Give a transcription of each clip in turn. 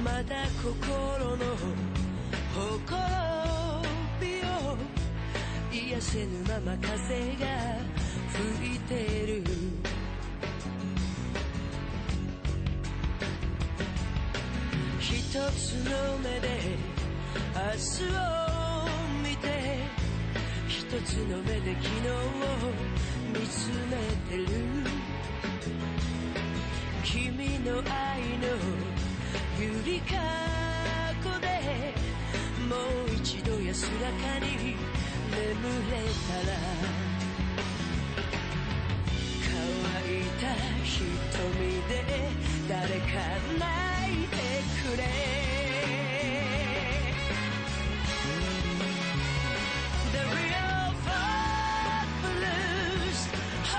まだ心のほころびを癒せぬまま風が吹いてる。一つの目で明日を見て、一つの目で昨日を見つめてる。君の愛のゆりかごでもう一度安らかに眠れたら、乾いた瞳で誰か泣いてくれ。The real folk blues 本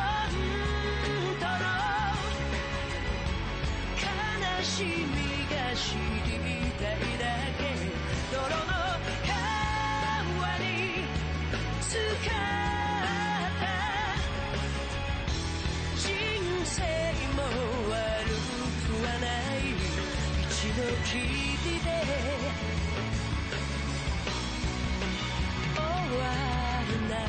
当の悲しみが知りたいだけ。泥の川に浸かった人生も悪くはない。一度きりで終わるなら、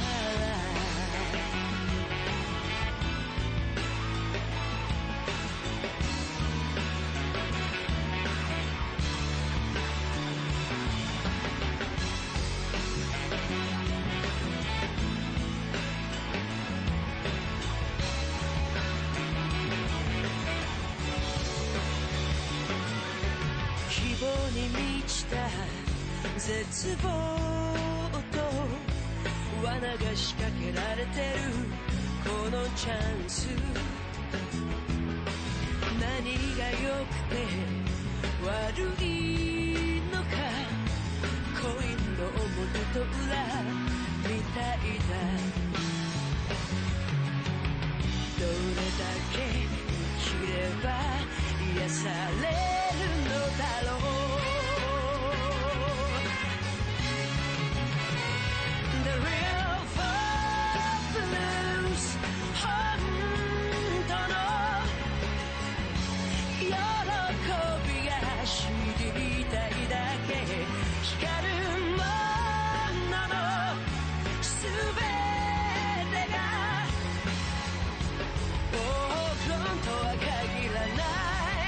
希望に満ちた絶望と罠が仕掛けられてるこのチャンス。何が良くて悪いのか、コインの表と裏みたいだ。どれだけ生きれば癒されるのだろう。 The real folk blues 本当の喜びが知りたいだけ。光るものの全てが黄金とは限らない。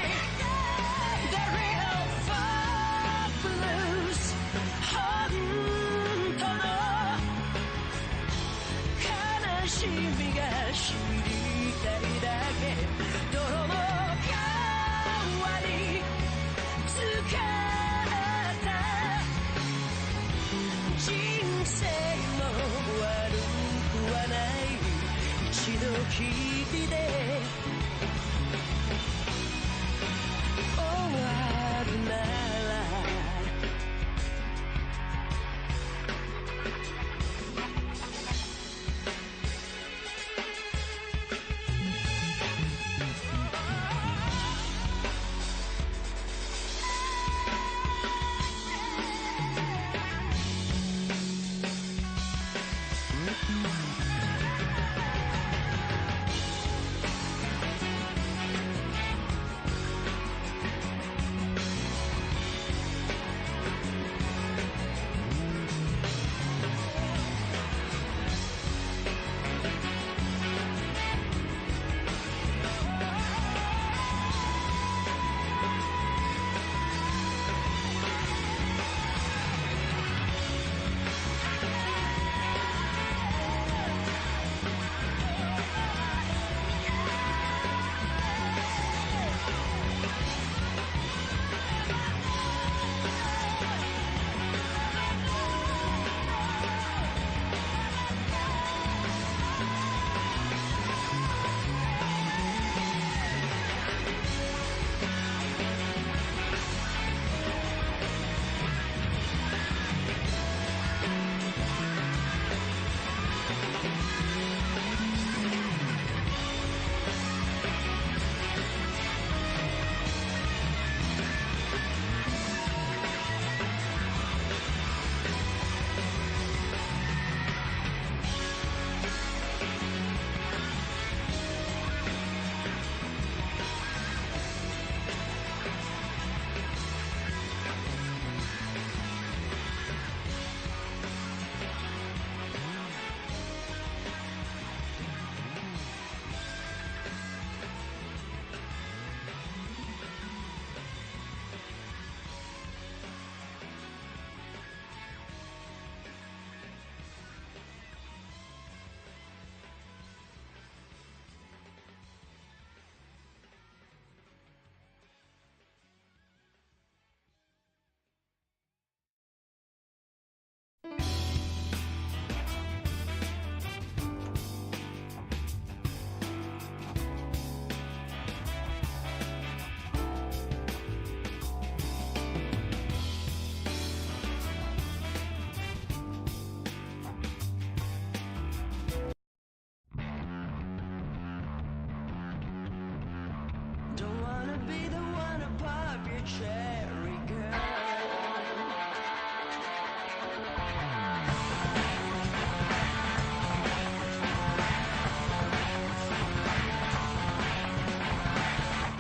Don't wanna be the one to pop your cherry, girl.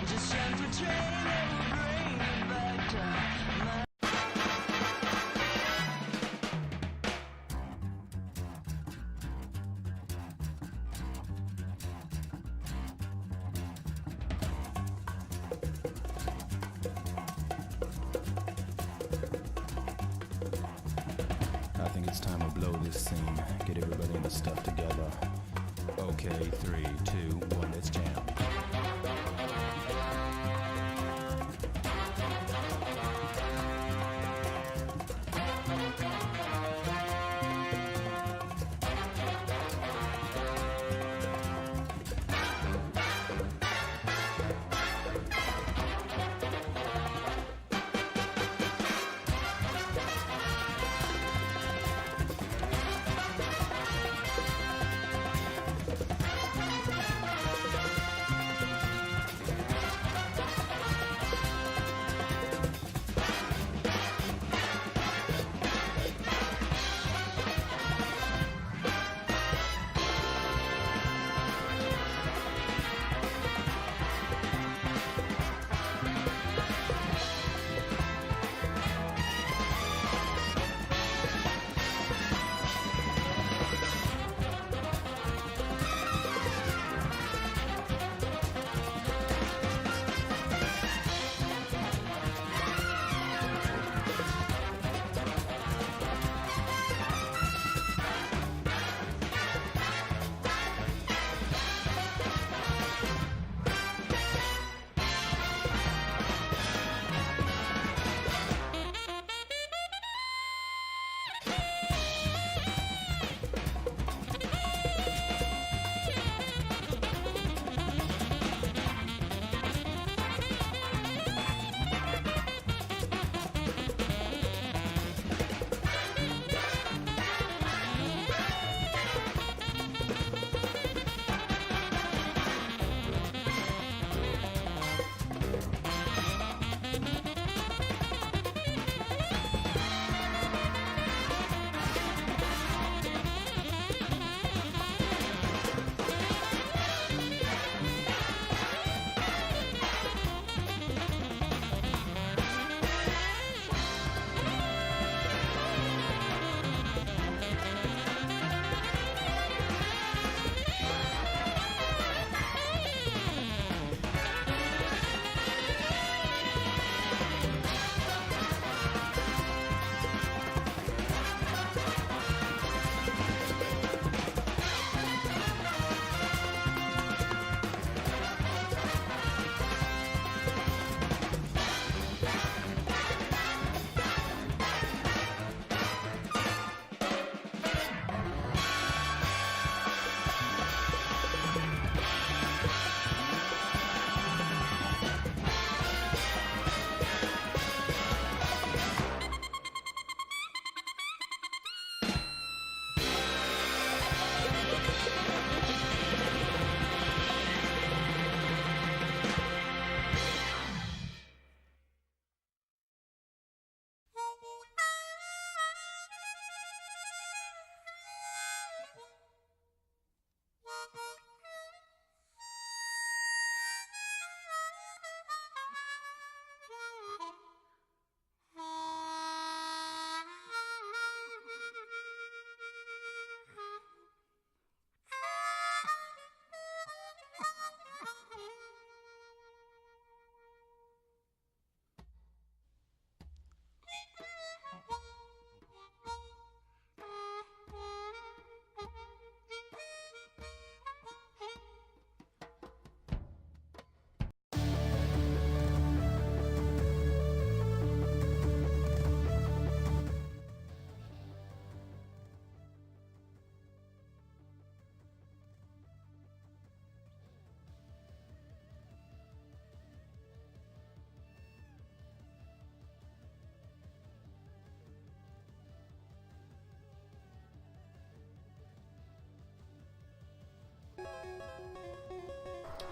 Just trying to train that will bring me back to my. I think it's time to blow this scene. Get everybody in the stuff together. Okay, 3, 2, 1, let's jam.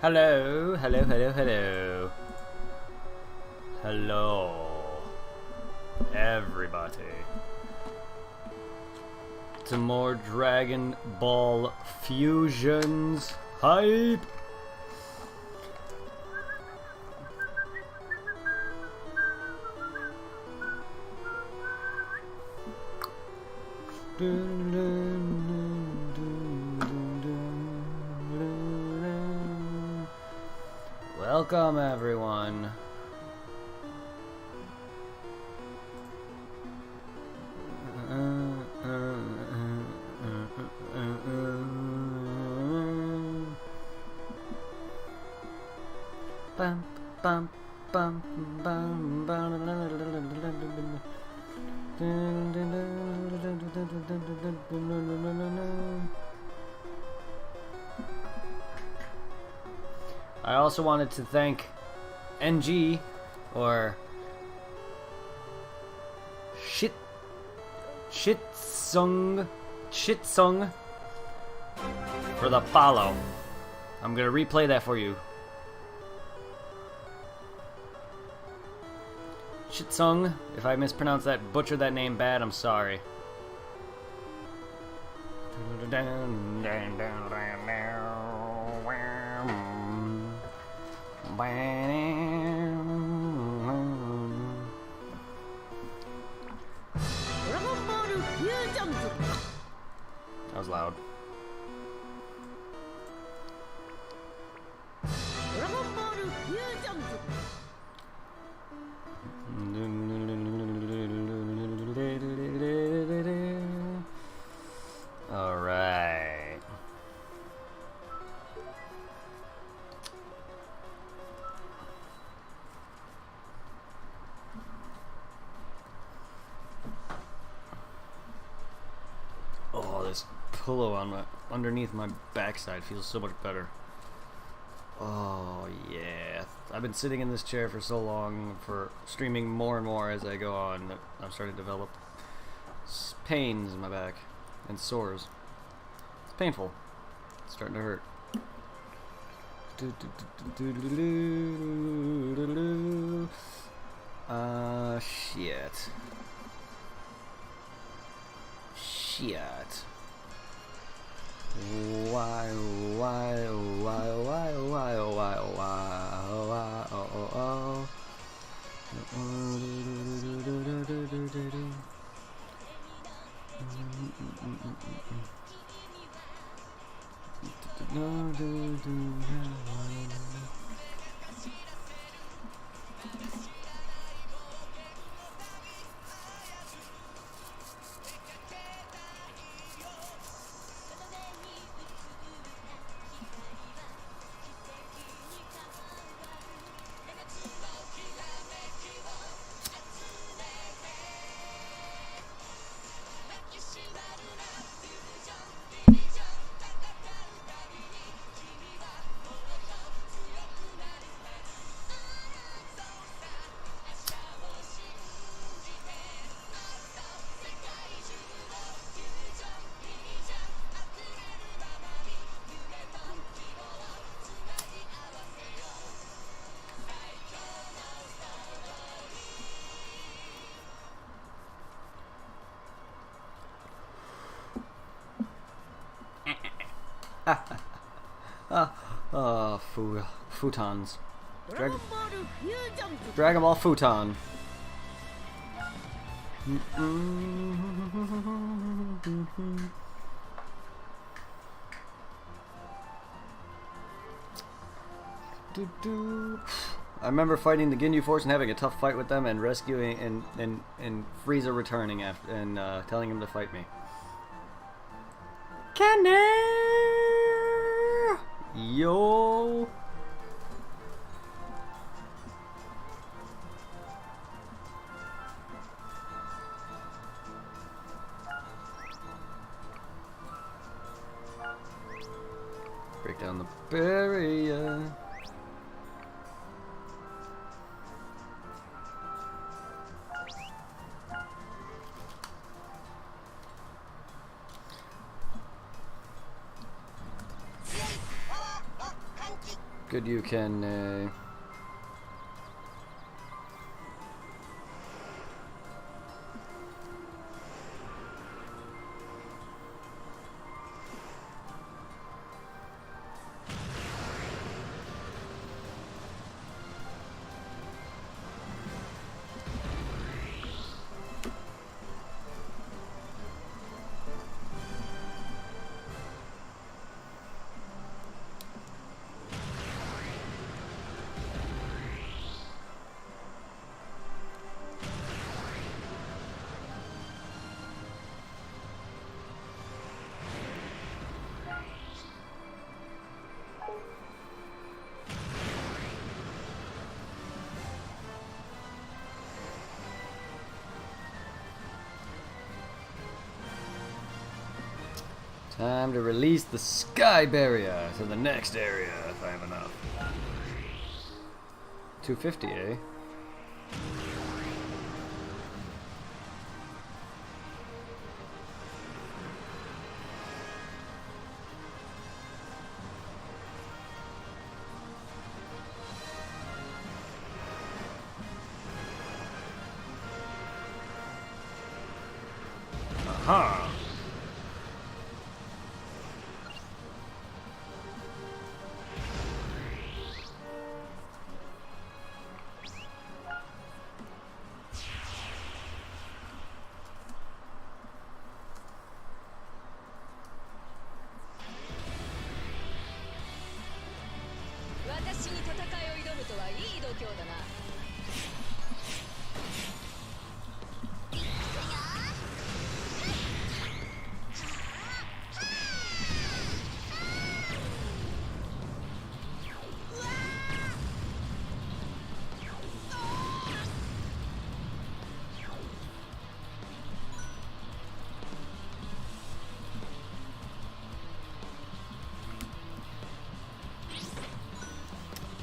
Hello, hello, hello, hello. Hello, everybody, to more Dragon Ball Fusions hype. Welcome, everyone. Bum, bum, bum, bum, I also wanted to thank NG, or Shitsung, for the follow. I'm gonna replay that for you. Shitsung, if I mispronounced that, butchered that name bad, I'm sorry. That was loud. All right. Oh, this pillow on my underneath my backside feels so much better. Oh yeah, I've been sitting in this chair for so long, for streaming more and more as I go on, that I'm starting to develop pains in my back and sores. It's painful. It's starting to hurt. Shit. Shit. Why, futons. Dragon Ball Futon. I remember fighting the Ginyu Force and having a tough fight with them and rescuing and Frieza returning after and telling him to fight me. Kenner! Yo! Break down the barrier. Good, you can. Time to release the sky barrier to the next area if I have enough. 250, eh? Aha!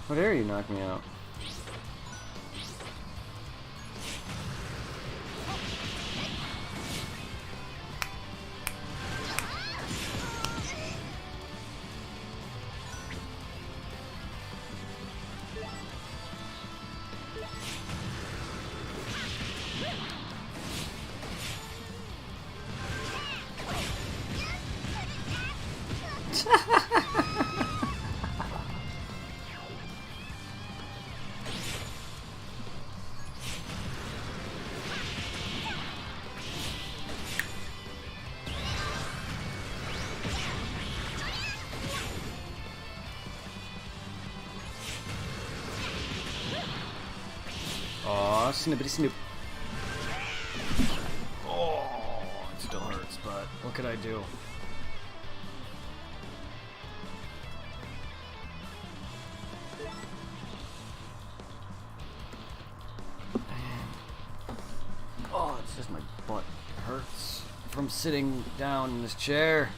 How dare you knock me out? Aw, snippity snoop. Oh, it still hurts, but what could I do? Oh, it's just my butt hurts from sitting down in this chair.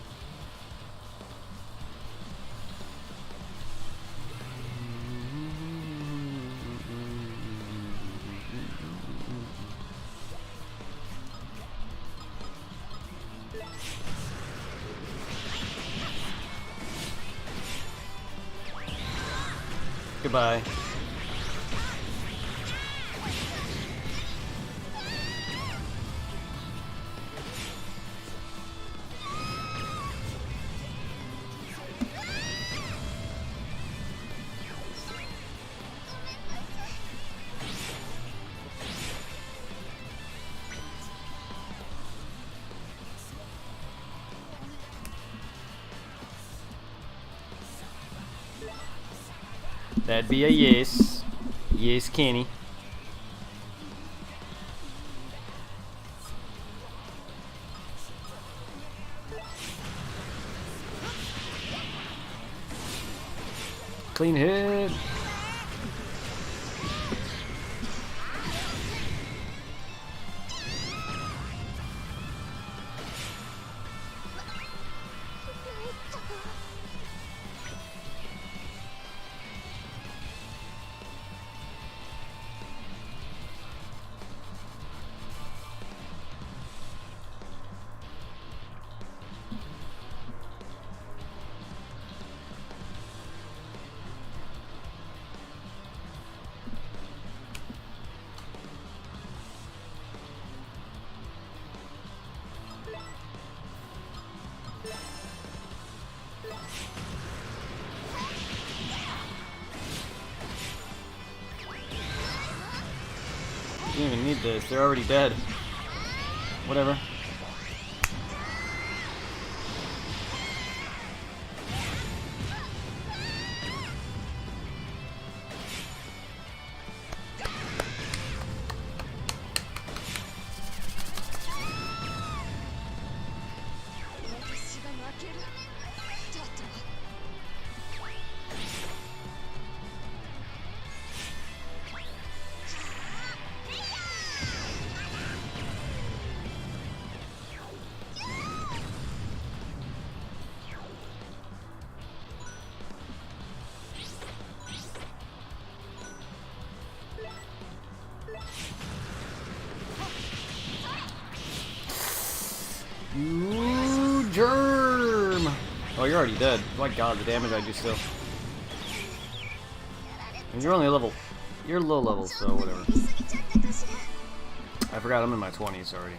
Goodbye. That'd be a yes. Yes, Kenny. Clean hit. You don't even need this, they're already dead. Whatever. You germ! Oh, you're already dead. My god, the damage I do still. And you're only level. You're low level, so whatever. I forgot I'm in my 20s already.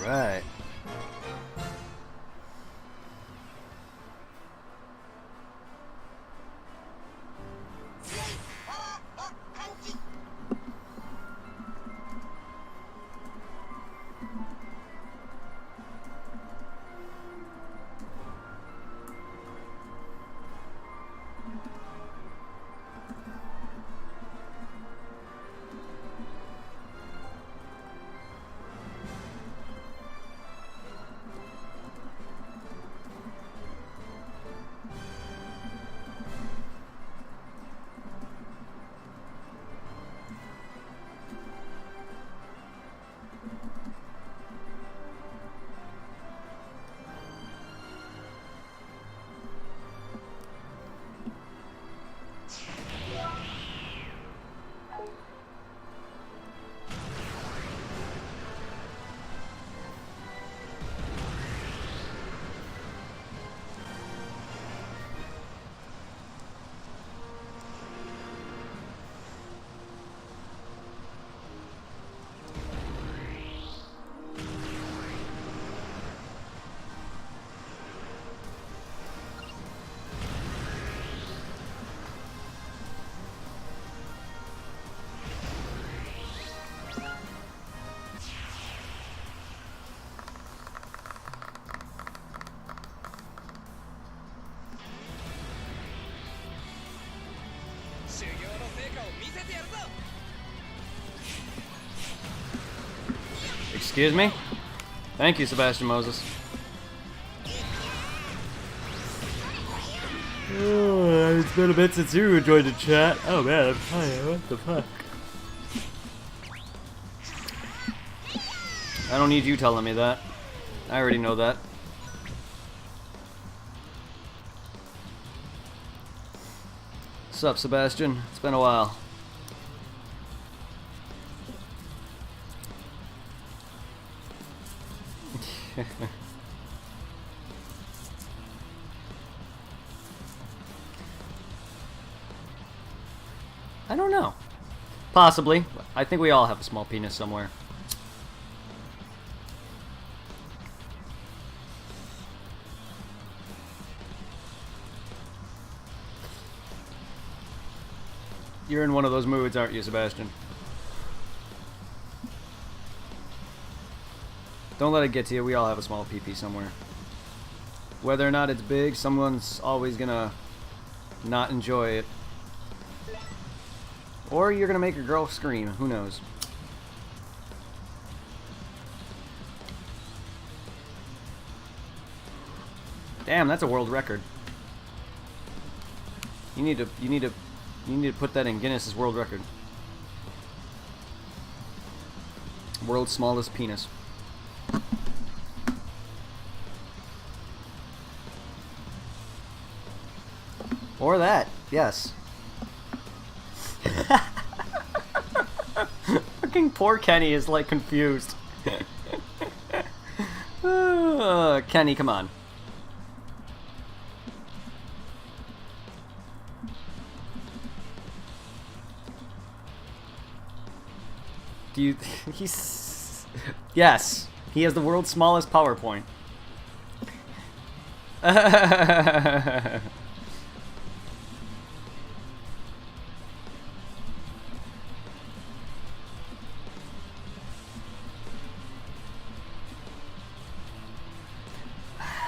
Alright. Excuse me? Thank you, Sebastian Moses. Oh, it's been a bit since you joined the chat. Oh man, I'm tired. What the fuck? I don't need you telling me that. I already know that. What's up, Sebastian? It's been a while. I don't know. Possibly. I think we all have a small penis somewhere. You're in one of those moods, aren't you, Sebastian? Don't let it get to you. We all have a small pee-pee somewhere. Whether or not it's big, someone's always gonna not enjoy it. Or you're gonna make a girl scream. Who knows? Damn, that's a world record. You need to put that in Guinness's World Record. World's smallest penis. Or that, yes. Fucking poor Kenny is like confused. Kenny, come on. Do you... He's... Yes. He has the world's smallest PowerPoint.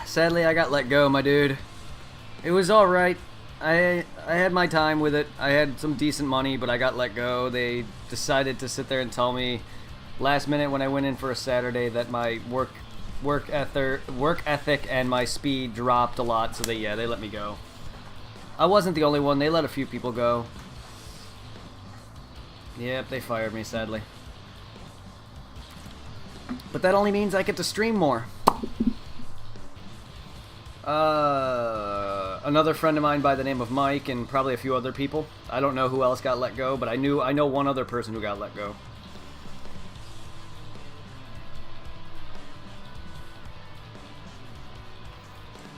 Sadly, I got let go, my dude. It was alright. I had my time with it. I had some decent money, but I got let go. They decided to sit there and tell me last minute when I went in for a Saturday that my work ethic and my speed dropped a lot, so they let me go. I wasn't the only one. They let a few people go. Yep, they fired me, sadly. But that only means I get to stream more. Another friend of mine by the name of Mike and probably a few other people. I don't know who else got let go, but I know one other person who got let go.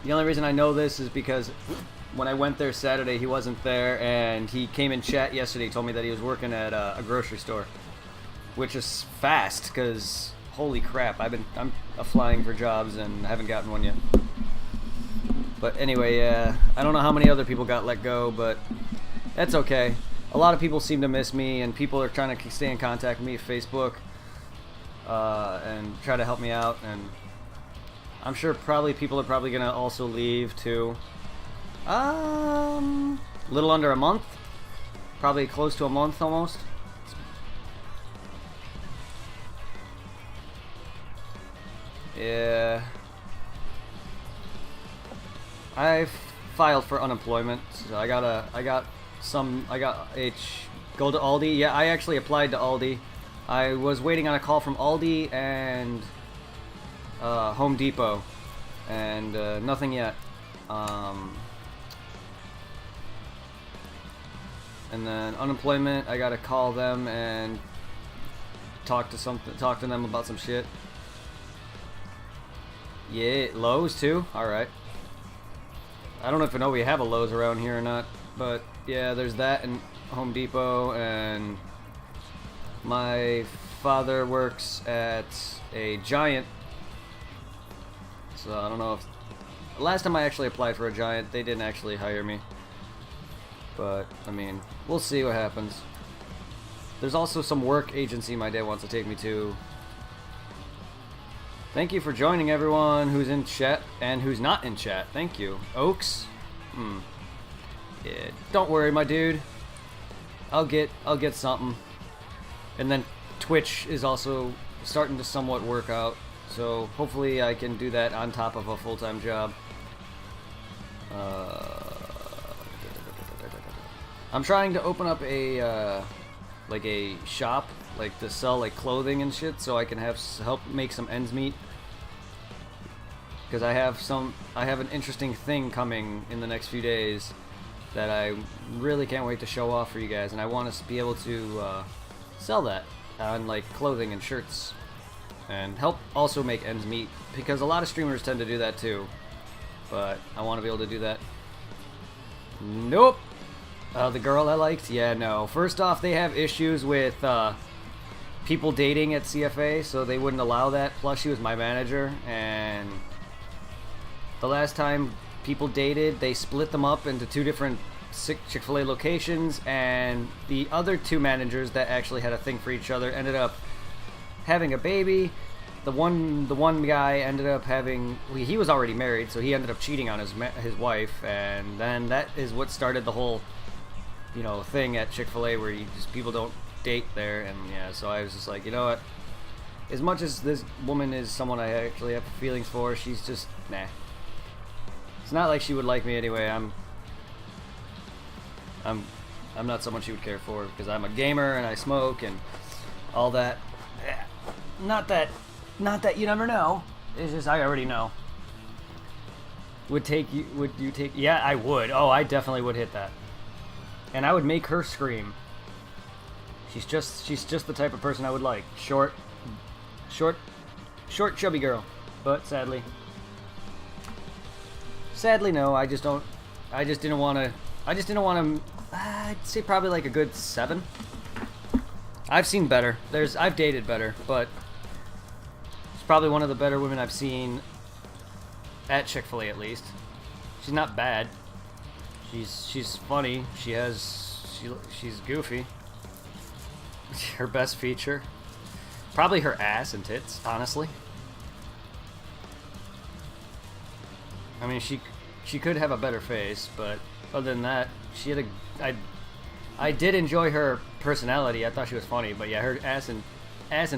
The only reason I know this is because when I went there Saturday, he wasn't there, and he came in chat yesterday. He told me that he was working at a grocery store, which is fast because holy crap, I'm applying for jobs and haven't gotten one yet. But anyway, I don't know how many other people got let go, but that's okay. A lot of people seem to miss me, and people are trying to stay in contact with me at Facebook and try to help me out. And I'm sure people are probably gonna also leave too. Little under a month, probably close to a month almost. Yeah. I filed for unemployment. So I got go to Aldi. Yeah, I actually applied to Aldi. I was waiting on a call from Aldi and Home Depot, and nothing yet. And then unemployment, I gotta call them and talk to them about some shit. Yeah, Lowe's too. All right. I don't know if I know we have a Lowe's around here or not, but yeah, there's that and Home Depot, and my father works at a Giant, so I don't know if... Last time I actually applied for a Giant, they didn't actually hire me, but I mean, we'll see what happens. There's also some work agency my dad wants to take me to. Thank you for joining, everyone who's in chat and who's not in chat. Thank you. Oaks? Yeah, don't worry, my dude. I'll get something. And then Twitch is also starting to somewhat work out, so hopefully I can do that on top of a full-time job. I'm trying to open up a like a shop, like to sell like clothing and shit, so I can help make some ends meet. Because I have an interesting thing coming in the next few days that I really can't wait to show off for you guys, and I want to be able to sell that on like clothing and shirts, and help also make ends meet, because a lot of streamers tend to do that too. But I want to be able to do that. Nope. The girl I liked? Yeah, no. First off, they have issues with people dating at CFA, so they wouldn't allow that. Plus, she was my manager, and the last time people dated, they split them up into two different Chick-fil-A locations, and the other two managers that actually had a thing for each other ended up having a baby. The one guy ended up having, he was already married, so he ended up cheating on his wife, and then that is what started the whole, you know, thing at Chick-fil-A where people don't date there. And yeah, so I was just like, you know what, as much as this woman is someone I actually have feelings for, she's just nah. It's not like she would like me anyway. I'm not someone she would care for because I'm a gamer and I smoke and all that. Not that you never know. It's just I already know. Would you take? Yeah, I would. Oh, I definitely would hit that. And I would make her scream. She's just the type of person I would like. Short, chubby girl. But sadly no. I just didn't want to. I'd say probably like a good 7. I've seen better. I've dated better, but she's probably one of the better women I've seen at Chick-fil-A, at least. She's not bad. She's funny. She's goofy. Her best feature, probably her ass and tits, honestly. I mean, she could have a better face, but other than that, she had I did enjoy her personality. I thought she was funny, but yeah, her ass and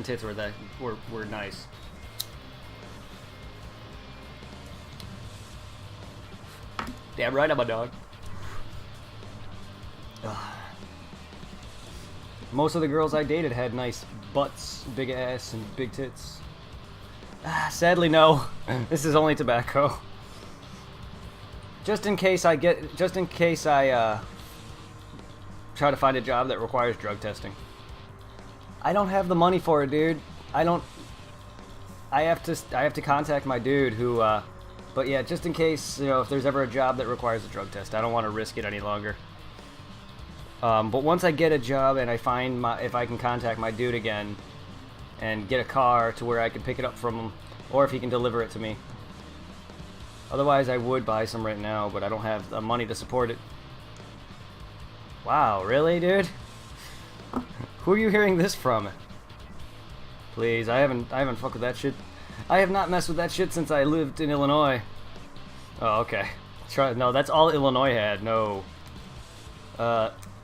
tits were nice. Damn right, I'm a dog. Ugh. Most of the girls I dated had nice butts, big ass, and big tits. Sadly, no. This is only tobacco. Just in case I try to find a job that requires drug testing. I don't have the money for it, dude. I have to contact my dude who, but yeah, just in case, you know, if there's ever a job that requires a drug test, I don't want to risk it any longer. But once I get a job and I find if I can contact my dude again and get a car to where I can pick it up from him, or if he can deliver it to me. Otherwise, I would buy some right now, but I don't have the money to support it. Wow, really, dude? Who are you hearing this from? Please, I haven't fucked with that shit. I have not messed with that shit since I lived in Illinois. Oh, okay. No, that's all Illinois had. No.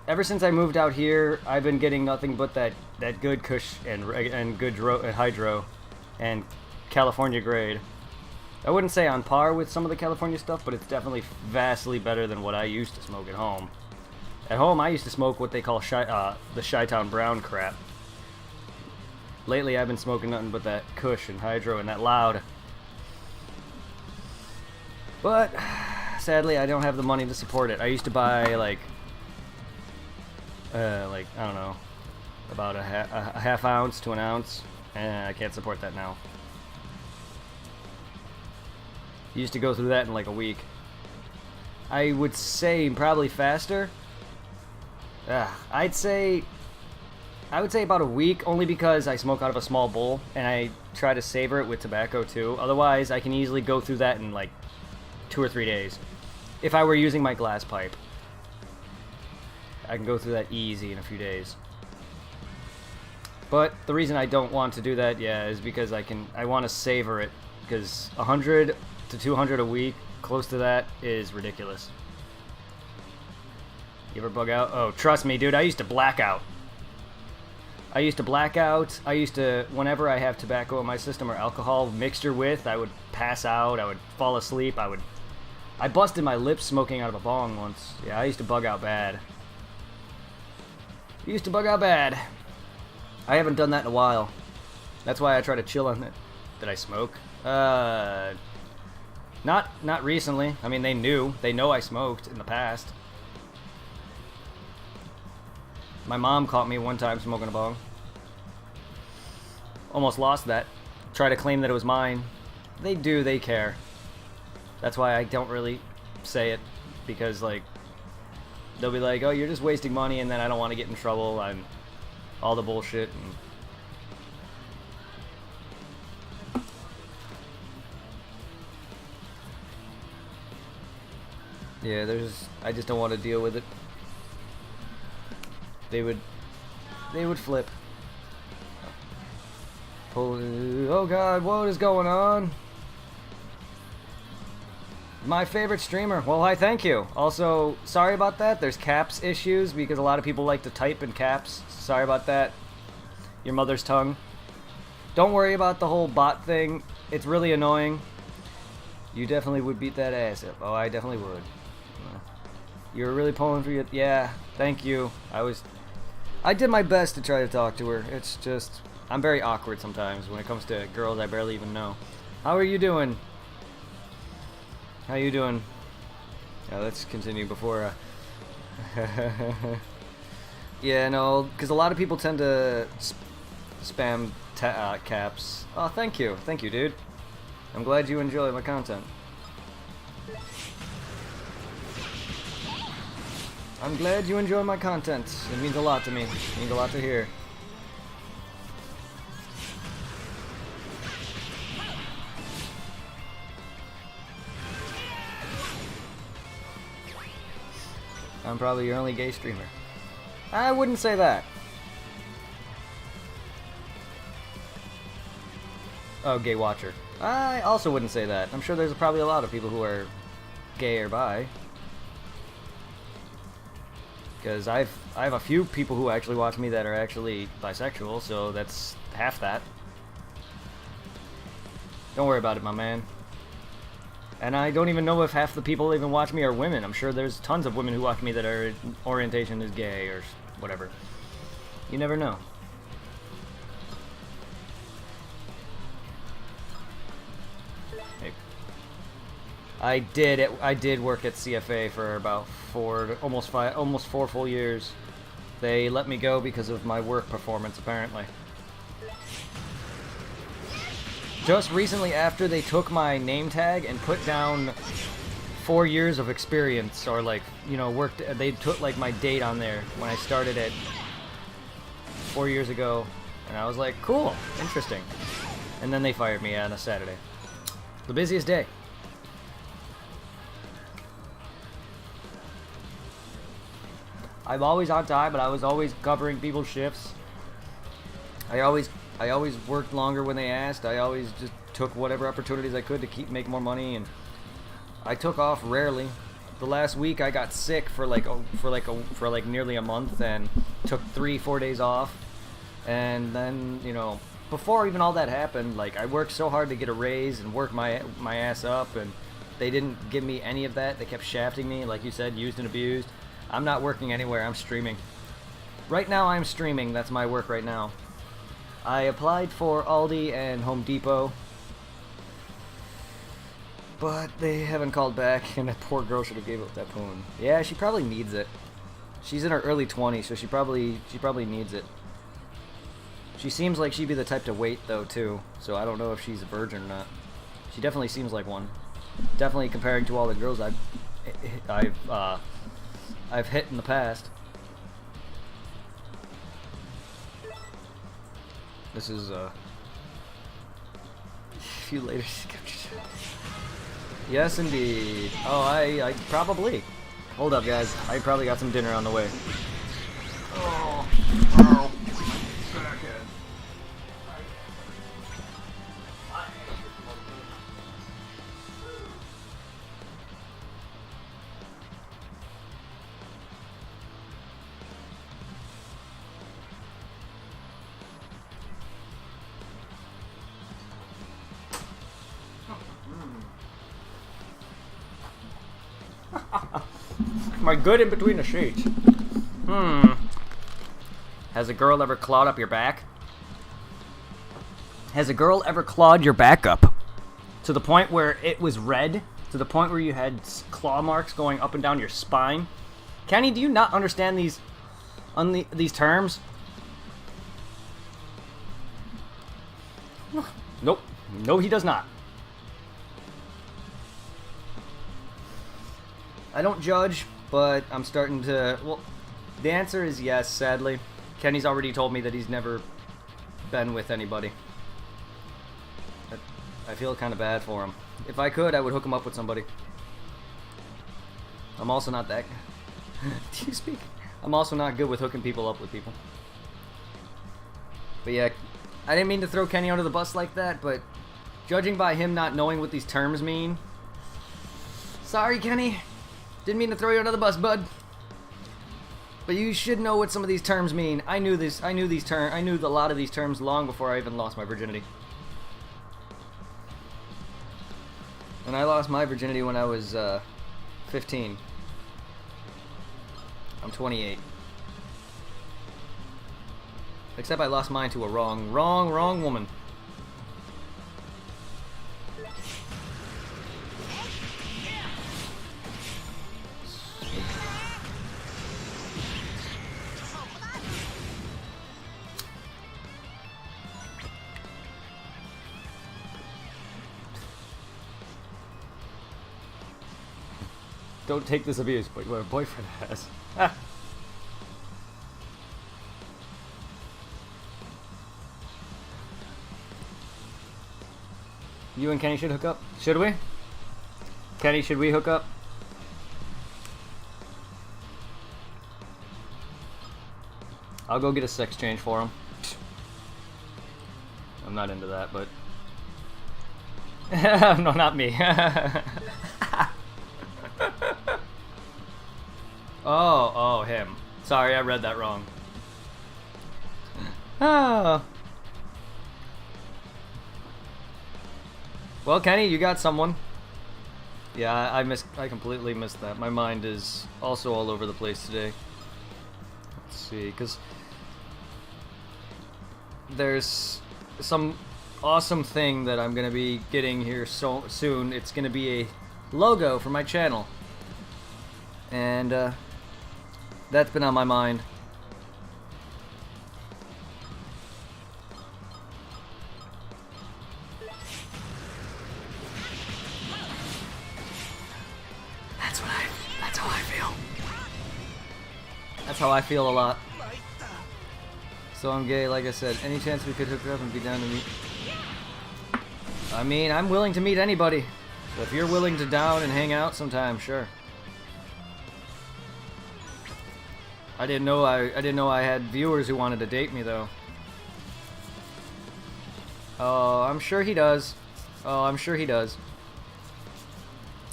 Ever since I moved out here, I've been getting nothing but that good Kush and good Hydro and California grade. I wouldn't say on par with some of the California stuff, but it's definitely vastly better than what I used to smoke at home. At home, I used to smoke what they call the Chi-Town Brown crap. Lately, I've been smoking nothing but that Kush and Hydro and that Loud. But sadly, I don't have the money to support it. I used to buy like I don't know, about a half ounce to an ounce, and I can't support that now. Used to go through that in like a week. I would say probably faster. I would say about a week, only because I smoke out of a small bowl and I try to savor it with tobacco too. Otherwise, I can easily go through that in like 2 or 3 days. If I were using my glass pipe, I can go through that easy in a few days. But the reason I don't want to do that, is because I want to savor it, because 100 to 200 a week, close to that, is ridiculous. You ever bug out? Oh, trust me, dude, I used to black out. Whenever I have tobacco in my system or alcohol mixture with, I would pass out, I would fall asleep, I busted my lips smoking out of a bong once. Yeah, I used to bug out bad. I haven't done that in a while. That's why I try to chill on it. Did I smoke? Not recently. I mean, they know I smoked in the past. My mom caught me one time smoking a bong. Almost lost that. Tried to claim that it was mine. They care. That's why I don't really say it, because like they'll be like, "Oh, you're just wasting money," and then I don't want to get in trouble and all the bullshit. And Yeah, I just don't want to deal with it. They would flip. Oh god, what is going on? My favorite streamer. Well, hi, thank you. Also, sorry about that. There's caps issues because a lot of people like to type in caps. Sorry about that. Your mother's tongue. Don't worry about the whole bot thing. It's really annoying. You definitely would beat that ass up. Oh, I definitely would. You were really pulling for you. Yeah, thank you. I did my best to try to talk to her. It's just, I'm very awkward sometimes when it comes to girls I barely even know. How are you doing? How you doing? Yeah, let's continue before. Yeah, no, because a lot of people tend to spam caps. Oh, thank you, dude. I'm glad you enjoy my content. I'm glad you enjoy my content. It means a lot to me. It means a lot to hear. I'm probably your only gay streamer. I wouldn't say that. Oh, gay watcher. I also wouldn't say that. I'm sure there's probably a lot of people who are gay or bi. Because I have a few people who actually watch me that are actually bisexual, so that's half that. Don't worry about it, my man. And I don't even know if half the people even watch me are women. I'm sure there's tons of women who watch me that are orientation is gay or whatever. You never know. Hey. I did work at CFA for about almost 4 full years. They let me go because of my work performance, apparently. Just recently, after they took my name tag and put down 4 years of experience, or like, you know, worked, they took like my date on there when I started it 4 years ago, and I was like, cool, interesting. And then they fired me on a Saturday. The busiest day. I'm always on time, but I was always covering people's shifts. I always worked longer when they asked. I always just took whatever opportunities I could to make more money, and I took off rarely. The last week I got sick for like nearly a month and took 3-4 days off. And then, you know, before even all that happened, like, I worked so hard to get a raise and work my ass up, and they didn't give me any of that. They kept shafting me, like you said, used and abused. I'm not working anywhere. I'm streaming. Right now I'm streaming. That's my work right now. I applied for Aldi and Home Depot, but they haven't called back, and that poor girl should have gave up that poon. Yeah, she probably needs it. She's in her early 20s, so she probably needs it. She seems like she'd be the type to wait, though, too, so I don't know if she's a virgin or not. She definitely seems like one. Definitely comparing to all the girls I've hit in the past. This is a few later. Yes, indeed. Oh, I probably. Hold up, guys. I probably got some dinner on the way. Oh, backhead. My good in between the sheets. Has a girl ever clawed up your back? Has a girl ever clawed your back up to the point where it was red? To the point where you had claw marks going up and down your spine? Kenny, do you not understand these terms? Nope. No, he does not. I don't judge, but I'm starting to... Well, the answer is yes, sadly. Kenny's already told me that he's never been with anybody. I feel kind of bad for him. If I could, I would hook him up with somebody. I'm also not that. Do you speak? I'm also not good with hooking people up with people. But yeah, I didn't mean to throw Kenny under the bus like that, but judging by him not knowing what these terms mean, sorry, Kenny. Didn't mean to throw you under the bus, bud. But you should know what some of these terms mean. I knew this. I knew these terms. I knew a lot of these terms long before I even lost my virginity. And I lost my virginity when I was 15. I'm 28. Except I lost mine to a wrong woman. Don't take this abuse, but your boyfriend has. Ah. You and Kenny should hook up. Should we? Kenny, should we hook up? I'll go get a sex change for him. I'm not into that, but... no, not me. Oh, him. Sorry, I read that wrong. Oh. Well, Kenny, you got someone. Yeah, I completely missed that. My mind is also all over the place today. Let's see, because there's some awesome thing that I'm gonna be getting here so soon. It's gonna be a logo for my channel, and that's been on my mind. That's how I feel. That's how I feel a lot. So I'm gay, like I said. Any chance we could hook up and be down to meet? I mean, I'm willing to meet anybody. So if you're willing to down and hang out sometime, sure. I didn't know I had viewers who wanted to date me though. Oh, I'm sure he does. Oh, I'm sure he does.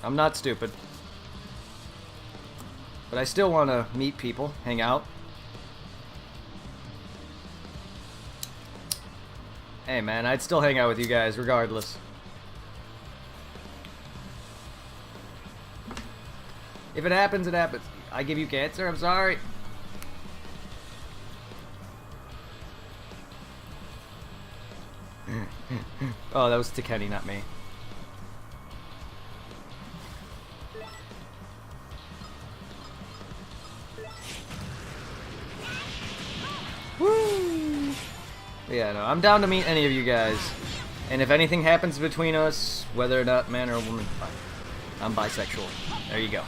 I'm not stupid. But I still want to meet people, hang out. Hey man, I'd still hang out with you guys regardless. If it happens, it happens. I give you cancer, I'm sorry. Oh, that was to Kenny, not me. Woo! Yeah, no, I'm down to meet any of you guys. And if anything happens between us, whether or not man or woman, fine. I'm bisexual. There you go.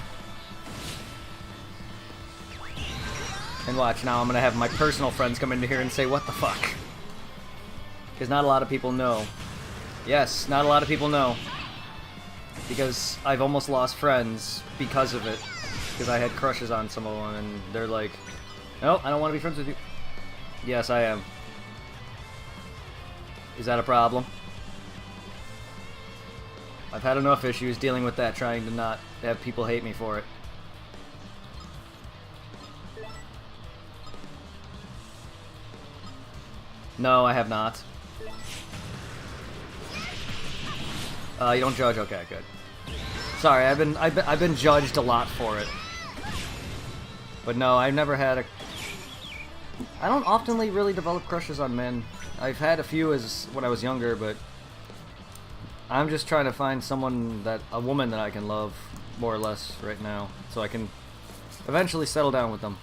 And watch, now I'm gonna have my personal friends come into here and say, what the fuck? Because not a lot of people know. Yes, not a lot of people know. Because I've almost lost friends because of it. Because I had crushes on someone and they're like, nope, I don't want to be friends with you. Yes, I am. Is that a problem? I've had enough issues dealing with that, trying to not have people hate me for it. No, I have not. You don't judge? Okay, good. Sorry, I've been judged a lot for it. But no, I've never had a... I don't oftenly really develop crushes on men. I've had a few when I was younger, but I'm just trying to find a woman that I can love, more or less, right now, so I can eventually settle down with them.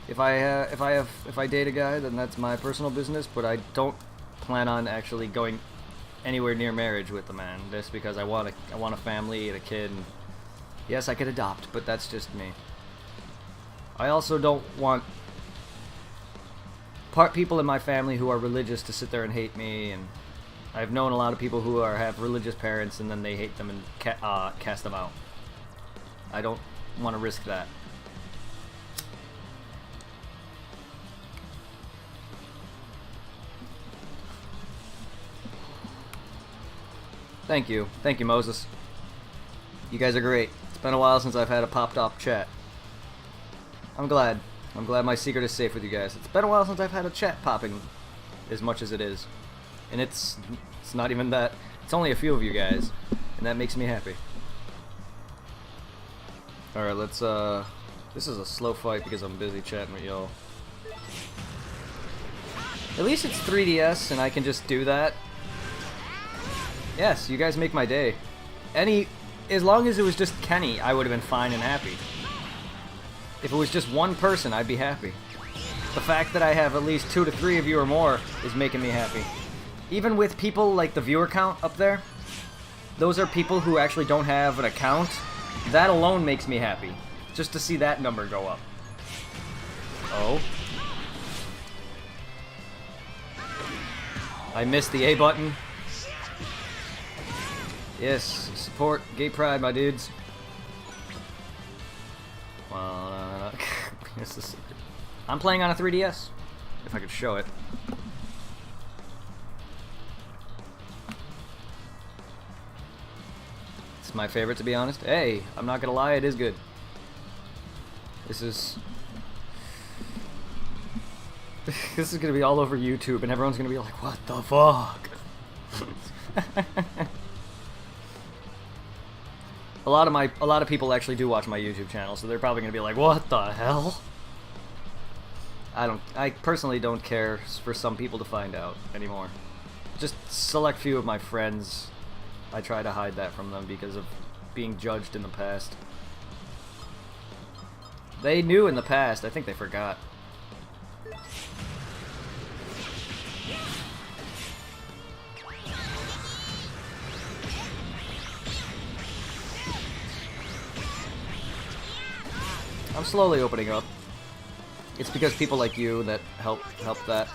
If I date a guy, then that's my personal business, but I don't plan on actually going anywhere near marriage with the man, just because I want a family and a kid. And yes, I could adopt, but that's just me. I also don't want people in my family who are religious to sit there and hate me, and I've known a lot of people who have religious parents and then they hate them and cast them out. I don't want to risk that. Thank you. Thank you, Moses. You guys are great. It's been a while since I've had a popped-off chat. I'm glad. I'm glad my secret is safe with you guys. It's been a while since I've had a chat popping as much as it is. And it's not even that. It's only a few of you guys. And that makes me happy. Alright, let's, this is a slow fight because I'm busy chatting with y'all. At least it's 3DS and I can just do that. Yes, you guys make my day. As long as it was just Kenny, I would have been fine and happy. If it was just one person, I'd be happy. The fact that I have at least 2 to 3 of you or more is making me happy. Even with people like the viewer count up there, those are people who actually don't have an account. That alone makes me happy. Just to see that number go up. Oh. I missed the A button. Yes, support gay pride, my dudes. Well, here's the secret. I'm playing on a 3DS, if I could show it. It's my favorite, to be honest. Hey, I'm not gonna lie, it is good. This is gonna be all over YouTube, and everyone's gonna be like, "What the fuck?" A lot of people actually do watch my YouTube channel, so they're probably gonna be like, "What the hell?" I personally don't care for some people to find out anymore. Just select few of my friends, I try to hide that from them because of being judged in the past. They knew in the past, I think they forgot. I'm slowly opening up. It's because people like you that help that.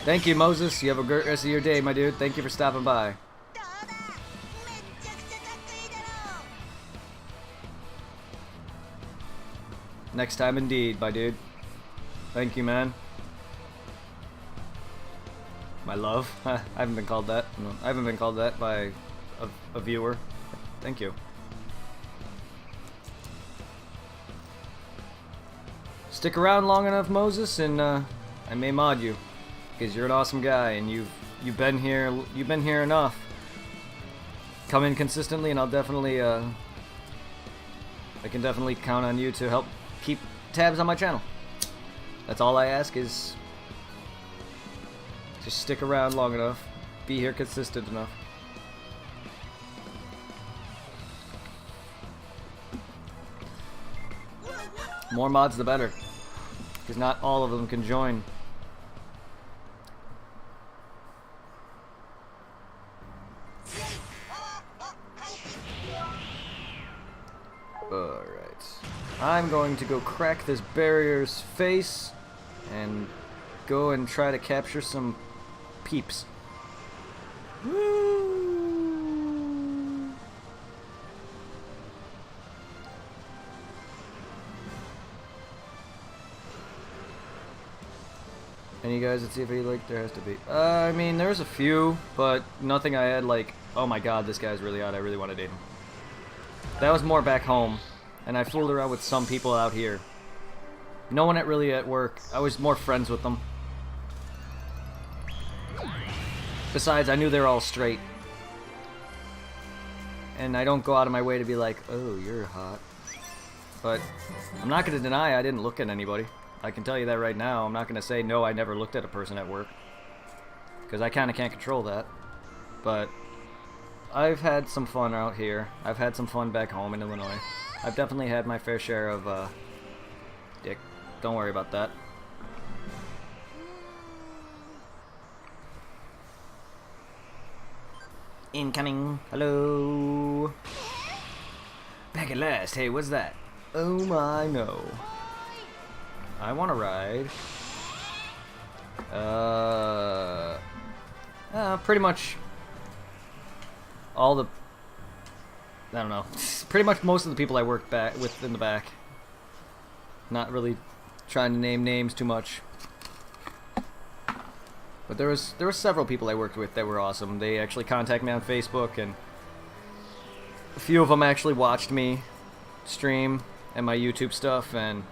Thank you, Moses. You have a great rest of your day, my dude. Thank you for stopping by. Next time indeed, my dude. Thank you, man. My love. I haven't been called that. No, I haven't been called that by a viewer. Thank you. Stick around long enough, Moses, and I may mod you, because you're an awesome guy, and you've been here enough. Come in consistently, and I'll definitely I can definitely count on you to help keep tabs on my channel. That's all I ask, is just stick around long enough, be here consistent enough. More mods the better, because not all of them can join. Alright. I'm going to go crack this barrier's face and go and try to capture some peeps. Woo! Any guys that see if he like there has to be. I mean, there's a few, but nothing I had like, oh my god, this guy's really hot, I really want to date him. That was more back home, and I fooled around with some people out here. No one really at work. I was more friends with them. Besides, I knew they were all straight. And I don't go out of my way to be like, oh, you're hot. But I'm not going to deny I didn't look at anybody. I can tell you that right now. I'm not going to say, no, I never looked at a person at work. Because I kind of can't control that. But I've had some fun out here. I've had some fun back home in Illinois. I've definitely had my fair share of, dick. Don't worry about that. Incoming. Hello. Back at last. Hey, what's that? Oh my no. I want to ride. Pretty much all the... I don't know. Pretty much most of the people I worked back with in the back. Not really trying to name names too much. But there were several people I worked with that were awesome. They actually contacted me on Facebook, and a few of them actually watched me stream and my YouTube stuff, and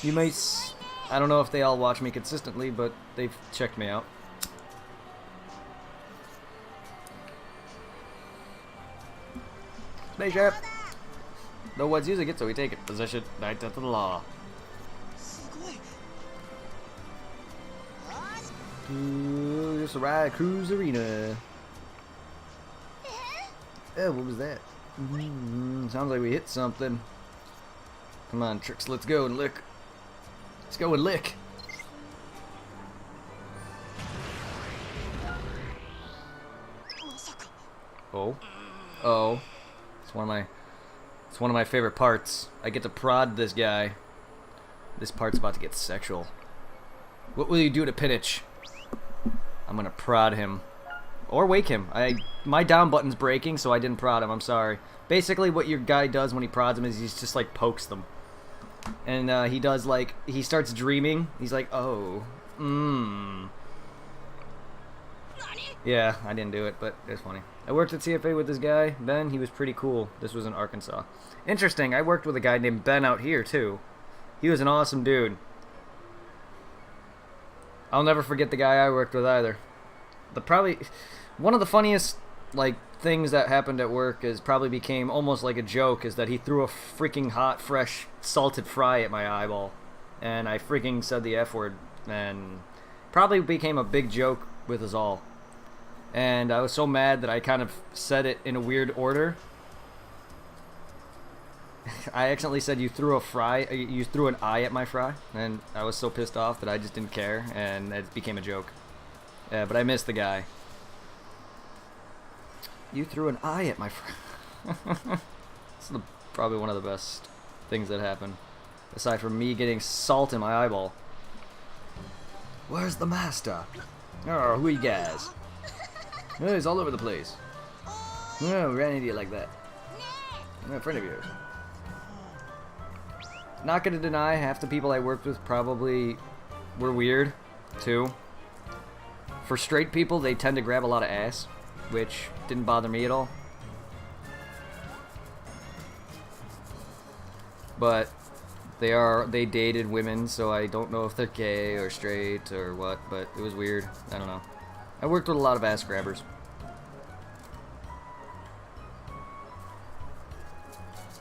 you might... I don't know if they all watch me consistently, but they've checked me out. Spaceship! No one's using it, so we take it. Position, 9th of the law. Just a ride, Cruise Arena. Oh, what was that? Sounds like we hit something. Come on, Trix, let's go and lick. Let's go and lick. Oh. Oh. It's one of my favorite parts. I get to prod this guy. This part's about to get sexual. What will you do to Pinich? I'm gonna prod him. Or wake him. My down button's breaking, so I didn't prod him. I'm sorry. Basically, what your guy does when he prods him is he's just like pokes them. And he does like, he starts dreaming. He's like, oh, yeah, I didn't do it, but it's funny. I worked at CFA with this guy, Ben. He was pretty cool. This was in Arkansas. Interesting, I worked with a guy named Ben out here, too. He was an awesome dude. I'll never forget the guy I worked with either. Probably one of the funniest like things that happened at work is probably became almost like a joke is that he threw a freaking hot, fresh, salted fry at my eyeball, and I freaking said the F word, and probably became a big joke with us all. And I was so mad that I kind of said it in a weird order. I accidentally said you threw an eye at my fry, and I was so pissed off that I just didn't care, and it became a joke. But I missed the guy. You threw an eye at my fry. This is probably one of the best things that happened, aside from me getting salt in my eyeball. Where's the master? Oh, who you guys? Oh, he's all over the place. Oh, we ran into you like that. I'm a friend of yours. Not gonna deny, half the people I worked with probably were weird, too. For straight people, they tend to grab a lot of ass, which didn't bother me at all. But they dated women, so I don't know if they're gay or straight or what, but it was weird. I don't know. I worked with a lot of ass grabbers.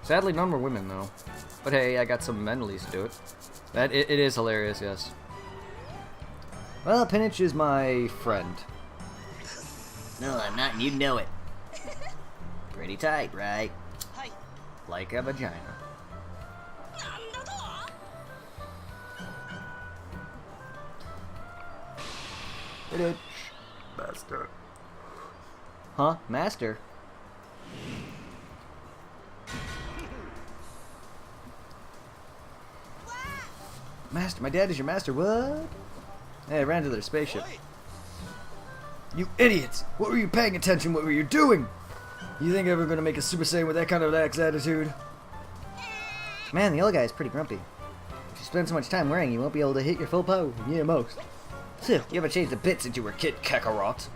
Sadly, none were women, though. But hey, I got some men at least to do it. It is hilarious, yes. Well, Pinich is my friend. No, I'm not, and you know it. Pretty tight, right? Like a vagina. Pinich. Master. Huh? Master? Master, my dad is your master. What? Hey, I ran to their spaceship. You idiots! What were you paying attention? What were you doing? You think I'm ever gonna make a Super Saiyan with that kind of lax attitude? Man, the other guy is pretty grumpy. If you spend so much time wearing, you won't be able to hit your full power. Yeah, most. You haven't changed a bit since you were Kid Kakarot.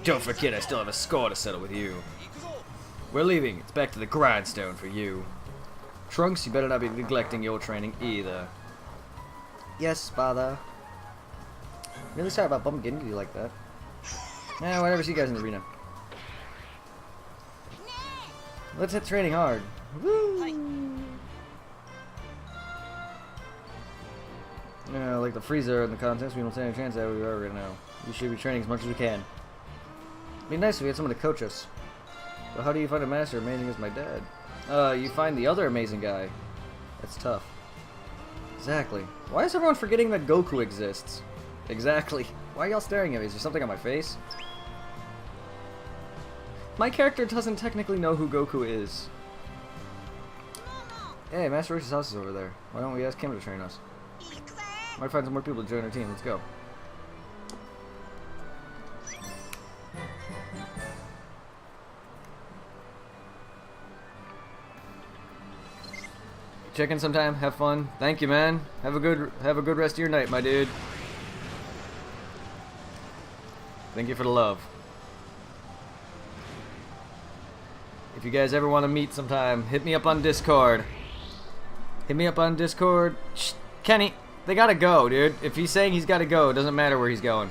Don't forget, I still have a score to settle with you. We're leaving. It's back to the grindstone for you. Trunks, you better not be neglecting your training either. Yes, father. Really sorry about bumping into you like that. Yeah, whatever, see you guys in the arena. Let's hit training hard. Woo! Yeah, like the Frieza in the contest, we don't stand a chance that we are right now. We should be training as much as we can. It'd be nice if we had someone to coach us. But how do you find a master amazing as my dad? You find the other amazing guy. That's tough. Exactly. Why is everyone forgetting that Goku exists? Exactly. Why are y'all staring at me? Is there something on my face? My character doesn't technically know who Goku is. Hey, Master Roach's house is over there. Why don't we ask him to train us? Might find some more people to join our team. Let's go. Check in sometime. Have fun. Thank you, man. Have a good rest of your night, my dude. Thank you for the love. If you guys ever want to meet sometime, hit me up on Discord. Hit me up on Discord. Shh, Kenny, they gotta go, dude. If he's saying he's gotta go, it doesn't matter where he's going.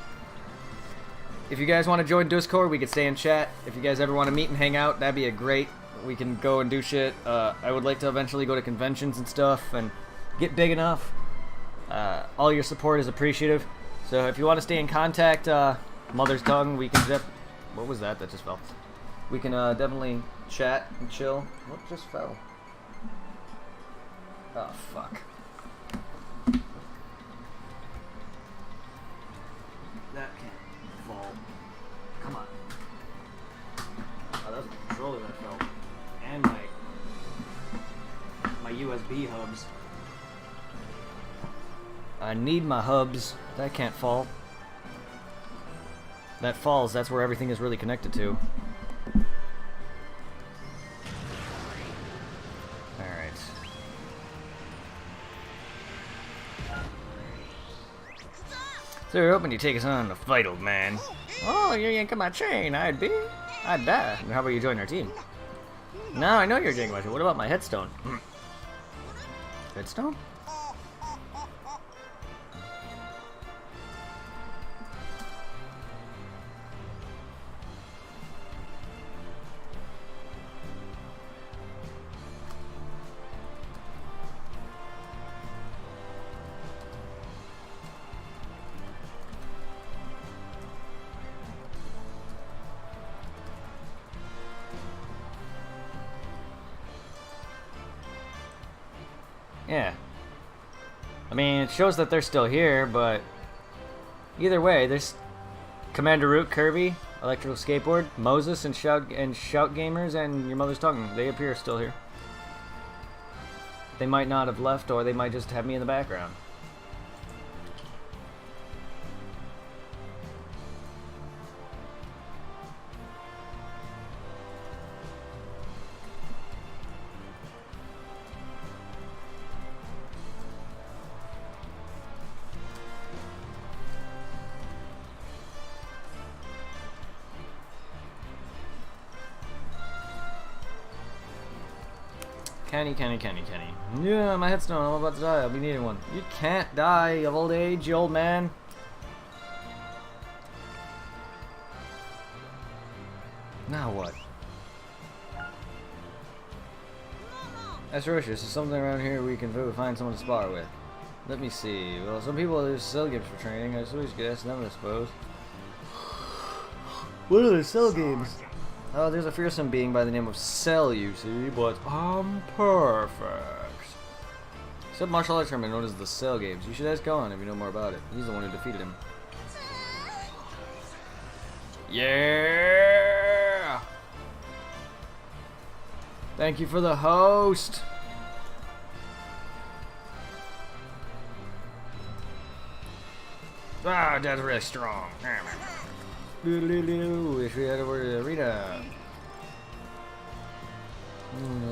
If you guys want to join Discord, we could stay in chat. If you guys ever want to meet and hang out, that'd be a great. We can go and do shit. I would like to eventually go to conventions and stuff and get big enough. All your support is appreciative. So if you want to stay in contact, Mother's Tongue, we can what was that just fell? We can definitely chat and chill. What just fell? Oh, fuck. That can't fall. Come on. Oh, that was the controller that fell. And my USB hubs. I need my hubs. That can't fall. That falls, that's where everything is really connected to. Alright. So you're hoping you take us on to fight, old man. Oh, you yanking my chain, I'd die. How about you join our team? No, I know you're yanking my chain. What about my headstone? Headstone? Yeah. I mean, it shows that they're still here, but either way, there's Commander Root, Kirby, Electrical Skateboard, Moses, and Shout Gamers, and Your Mother's Tongue. They appear still here. They might not have left, or they might just have me in the background. Kenny. Yeah, my headstone, I'm about to die, I'll be needing one. You can't die of old age, you old man. Now what? Astrocious, is something around here we can find someone to spar with. Let me see. Well, some people use cell games for training. I suppose you could ask them, I suppose. What are the cell games? Oh, there's a fearsome being by the name of Cell, you see, but I'm perfect. Sub martial arts tournament known as the Cell Games. You should ask Gohan if you know more about it. He's the one who defeated him. Yeah! Thank you for the host! Ah, Dad's really strong. Wish we had a word to arena.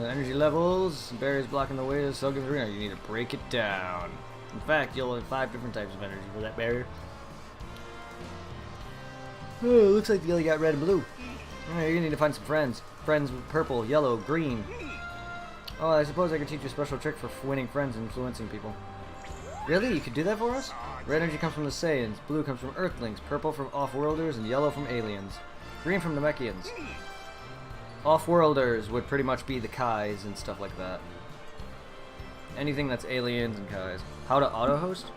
Energy levels, barriers blocking the way to Cell Games Arena. You need to break it down. In fact, you'll have 5 different types of energy for that barrier. Oh, looks like you only got red and blue. Oh, you're gonna need to find some friends. Friends with purple, yellow, green. Oh, I suppose I could teach you a special trick for winning friends and influencing people. Really? You could do that for us? Red energy comes from the Saiyans, blue comes from Earthlings, purple from Off-Worlders, and yellow from aliens. Green from Namekians. Off-Worlders would pretty much be the Kais and stuff like that. Anything that's aliens and Kais. How to auto-host?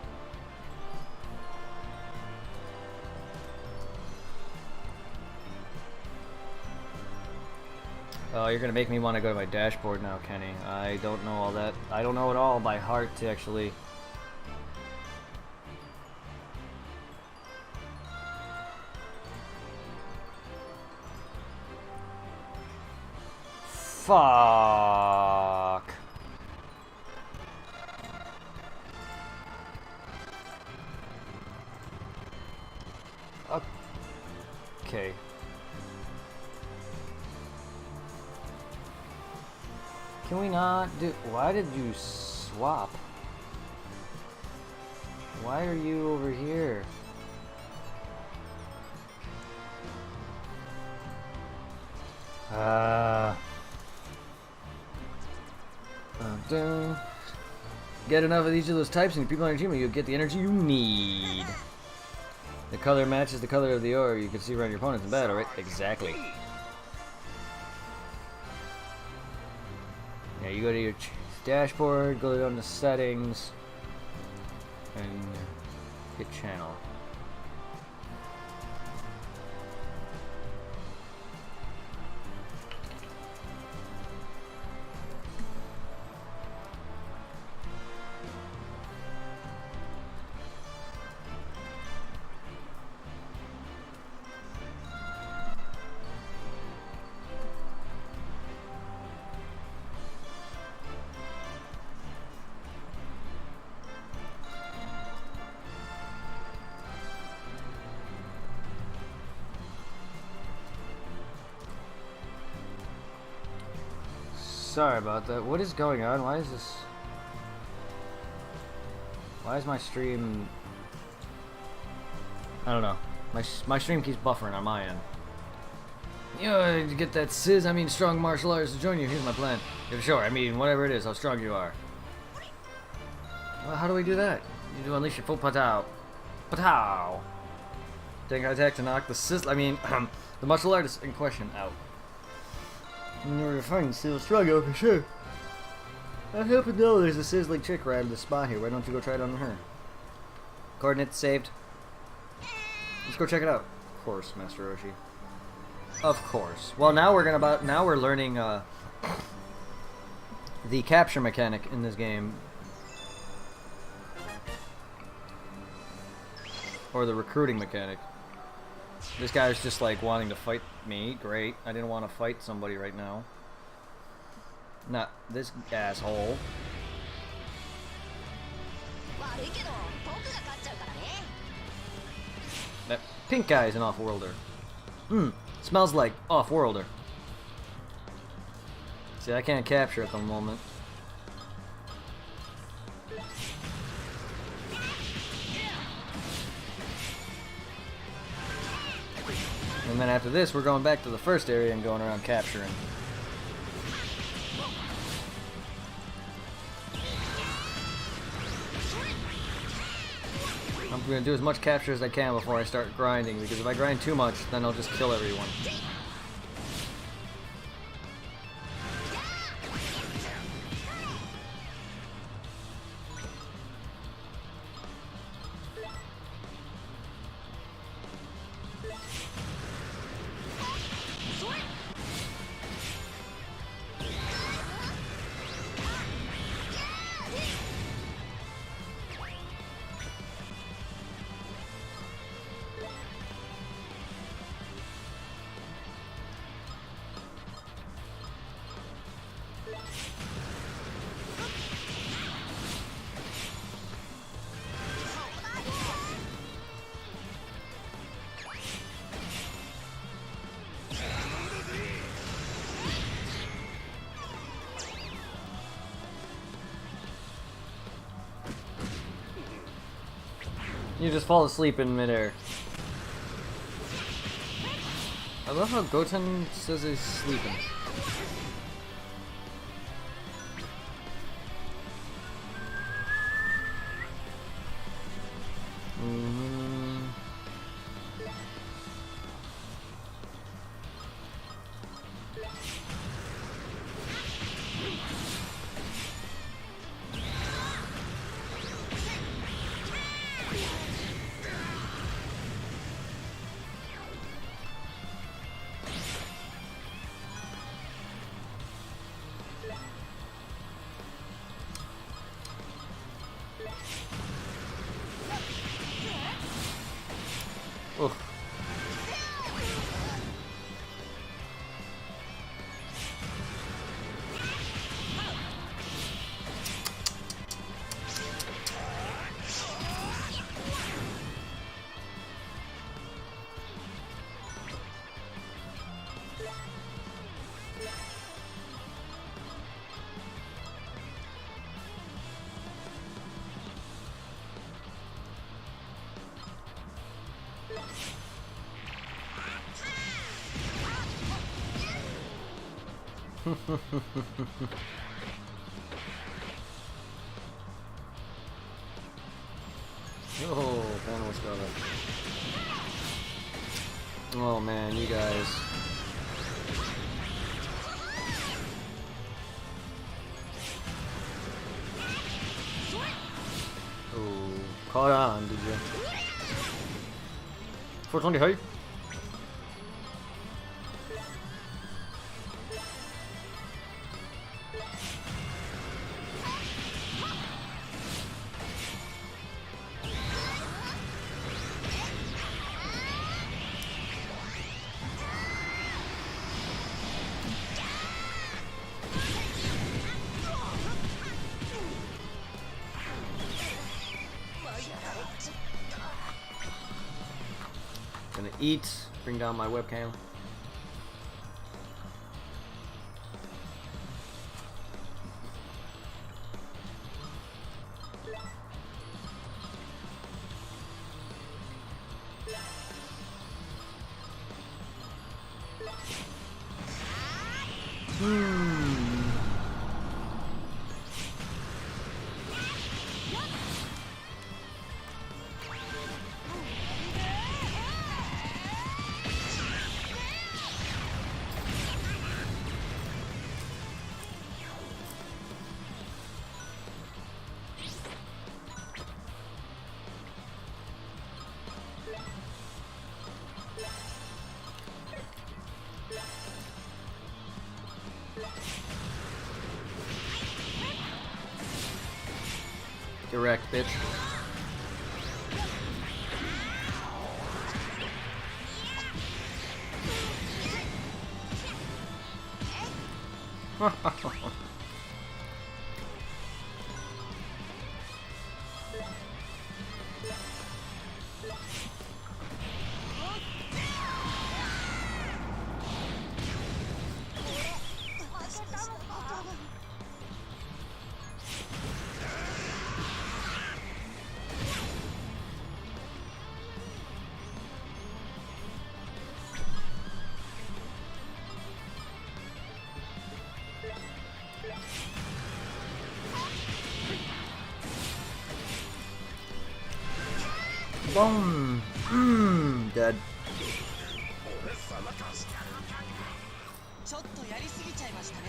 Oh, you're gonna make me want to go to my dashboard now, Kenny. I don't know all that. I don't know it all by heart to actually... Fuck. can we not do... Why did you swap? Why are you over here? Dun. Get enough of each of those types and people on your team and you'll get the energy you need. The color matches the color of the aura you can see around your opponents in battle, right? Exactly. Yeah, you go to your dashboard, go down to settings, and hit channel. Sorry about that. What is going on? Why is this... Why is my stream... I don't know. My stream keeps buffering on my end. You know, to get that strong martial artist to join you, here's my plan. Yeah, sure, I mean, whatever it is, how strong you are. Well, how do we do that? You do unleash your full patao. Patao! Take an attack to knock the the martial artist in question out. In order to find Steel Struggle, for sure. I happen to know there's a sizzling chick right in the spot here. Why don't you go try it on her? Coordinates saved. Let's go check it out. Of course, Master Roshi. Of course. Well, now we're learning the capture mechanic in this game, or the recruiting mechanic. This guy's just like wanting to fight me. Great. I didn't want to fight somebody right now. Not this asshole. That pink guy is an off-worlder. Smells like off-worlder. See, I can't capture at the moment. And then after this, we're going back to the first area and going around capturing. I'm going to do as much capture as I can before I start grinding, because if I grind too much, then I'll just kill everyone. You just fall asleep in midair. I love how Goten says he's sleeping. Oof. Oh, panel Scarlet. Oh man, you guys. Oh, caught on, did you? 420, hey? Gonna eat, bring down my webcam. Direct, bitch. Boom! Dead. ちょっとやりすぎちゃいましたね。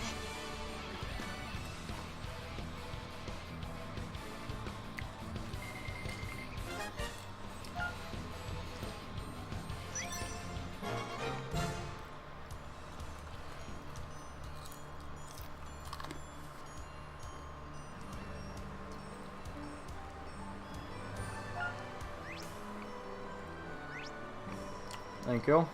Thank you.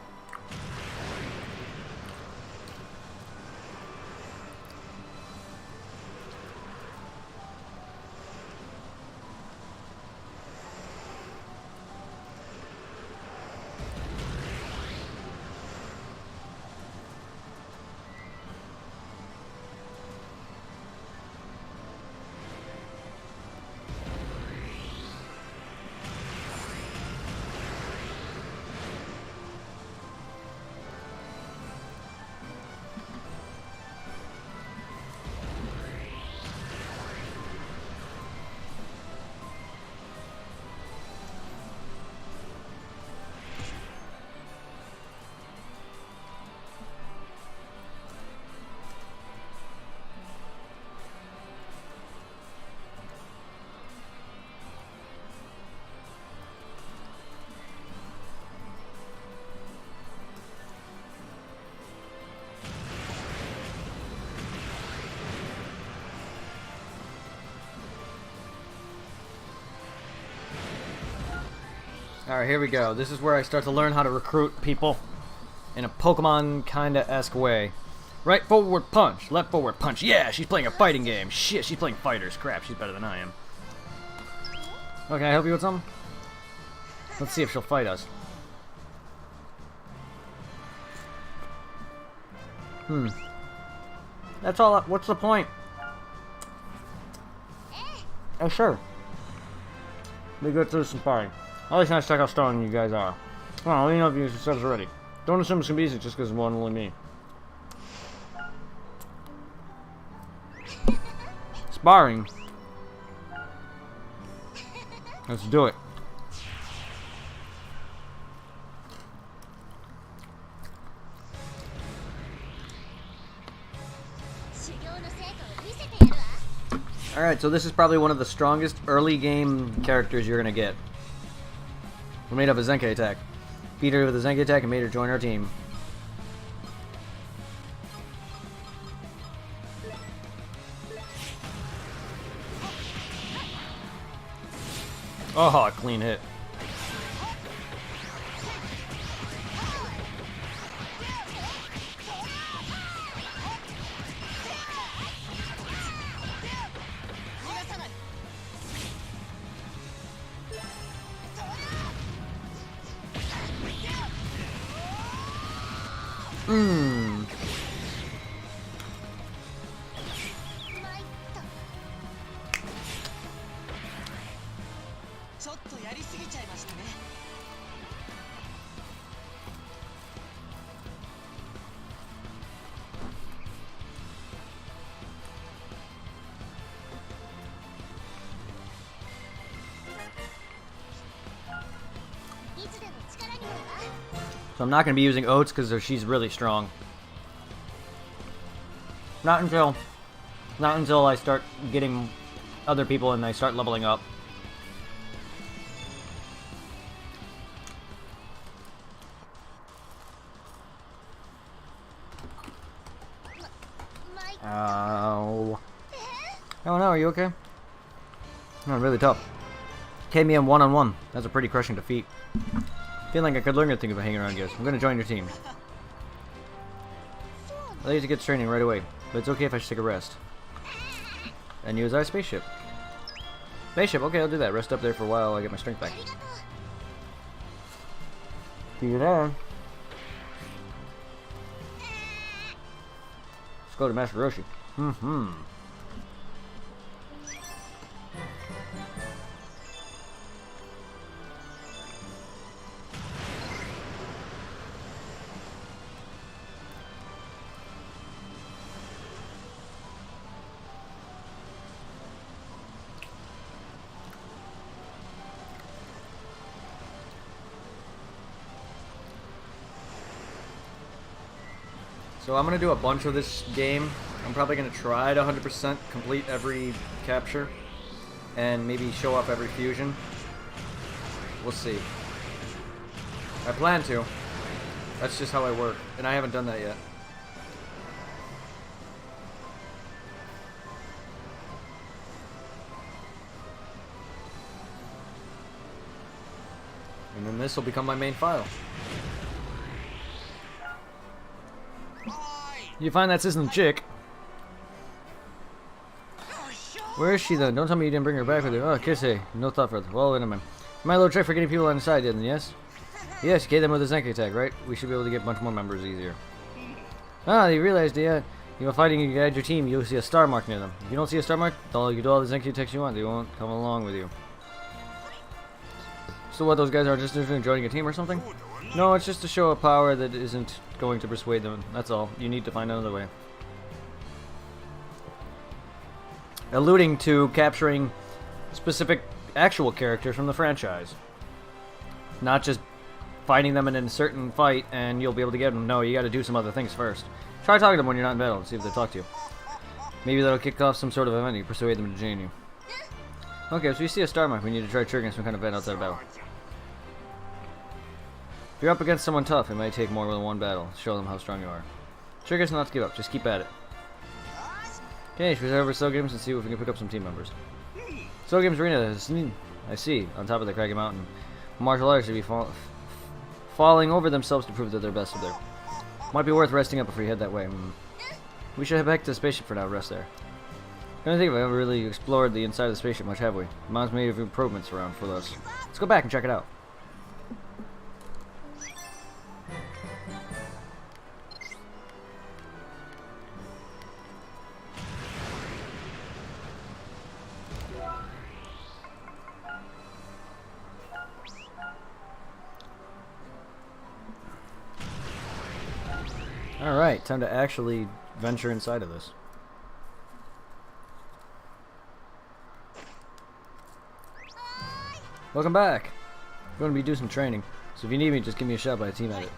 Alright, here we go. This is where I start to learn how to recruit people in a Pokemon kinda-esque way. Right forward punch, left forward punch. Yeah, she's playing a fighting game. Shit, she's playing fighters. Crap, she's better than I am. Oh, can I help you with something? Let's see if she'll fight us. That's all. What's the point? Oh, sure. We go through some sparring. Always nice to check how strong you guys are. Well, let me know if you success already. Don't assume it's gonna be easy just because it's more than only me. sparring. Let's do it. Alright, so this is probably one of the strongest early game characters you're gonna get. We made up a Zenkai attack. Beat her with a Zenkai attack and made her join our team. Oh, clean hit. Mmm. ちょっとやりすぎちゃいましたね。So I'm not going to be using Oats because she's really strong. Not until I start getting other people and I start leveling up. Ow. Oh no, are you okay? No, really tough. KMM one-on-one. That's a pretty crushing defeat. Feeling like I could learn a thing about hanging around, guys. I'm gonna join your team. I need to get training right away, but it's okay if I just take a rest. And use our spaceship. Spaceship, okay, I'll do that. Rest up there for a while, I get my strength back. See you there. Let's go to Master Roshi. Mm-hmm. So I'm going to do a bunch of this game. I'm probably going to try to 100% complete every capture. And maybe show off every fusion. We'll see. I plan to. That's just how I work. And I haven't done that yet. And then this will become my main file. You find that Citizen Chick. Where is she then? Don't tell me you didn't bring her back with you. Oh, Kissy. No thought for it. Well, wait a minute. My little trick for getting people on the side, didn't you? Yes? Yes, you gave them with a Zenkai attack, right? We should be able to get a bunch more members easier. Ah, you realized, yeah. You are fighting, you guide your team, you'll see a star mark near them. If you don't see a star mark, you do all the Zenkai attacks you want. They won't come along with you. So what, those guys are just interested in joining a team or something? No, it's just to show a power that isn't going to persuade them. That's all. You need to find another way. Alluding to capturing specific actual characters from the franchise. Not just fighting them in a certain fight and you'll be able to get them. No, you gotta do some other things first. Try talking to them when you're not in battle and see if they talk to you. Maybe that'll kick off some sort of event. You persuade them to join you. Okay, so you see a star mark. We need to try triggering some kind of event outside of battle. If you're up against someone tough, it might take more than one battle to show them how strong you are. Triggers not to give up, just keep at it. Okay, should we head over to Soul Games and see if we can pick up some team members? Soul Games Arena, I see, on top of the craggy mountain. Martial arts should be falling over themselves to prove that they're best of their. Might be worth resting up before you head that way. We should head back to the spaceship for now, rest there. I don't think we've ever really explored the inside of the spaceship much, have we? Mom's made of improvements around for us. Let's go back and check it out. Alright, time to actually venture inside of this. Welcome back. I'm going to be doing some training, so if you need me, just give me a shout by the team edit.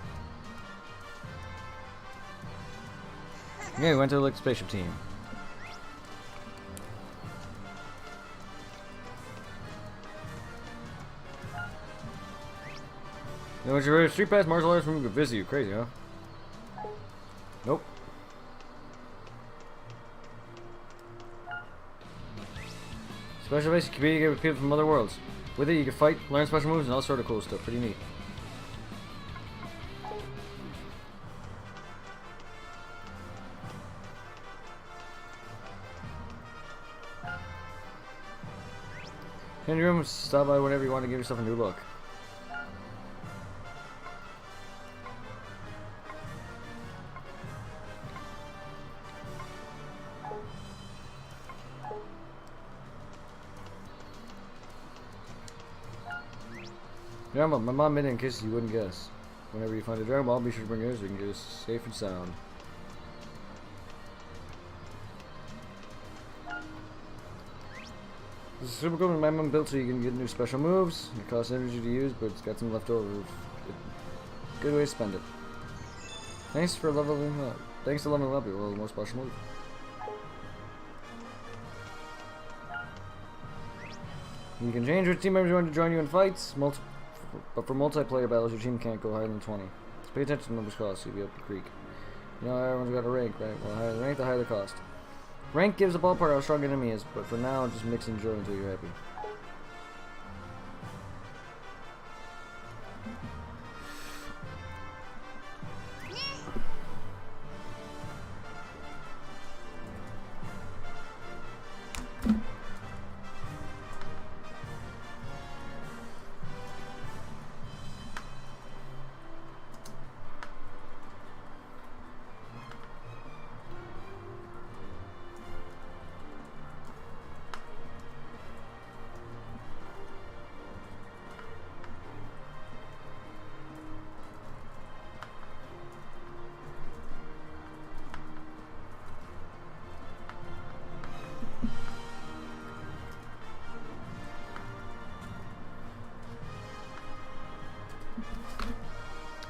Yeah, we went to the spaceship team. You know what's your favorite street pass martial arts from visit you? Crazy, huh? Nope. Special base, you communicate with people from other worlds. With it, you can fight, learn special moves, and all sort of cool stuff. Pretty neat. In your room, stop by whenever you want to give yourself a new look. Dragon Ball, my mom made it in case you wouldn't guess. Whenever you find a Dragon Ball, be sure to bring yours so you can get it safe and sound. This is super cool. My mom built so you can get new special moves. It costs energy to use, but it's got some left over. Good way to spend it. Thanks for leveling up. Thanks to leveling up, you will have more special moves. You can change which team members you want to join you in fights, but for multiplayer battles, your team can't go higher than 20. So pay attention to numbers cost, so you'll be up the creek. You know, everyone's got a rank, right? Well, the higher the rank, the higher the cost. Rank gives a ballpark how strong an enemy is, but for now, just mix and enjoy until you're happy.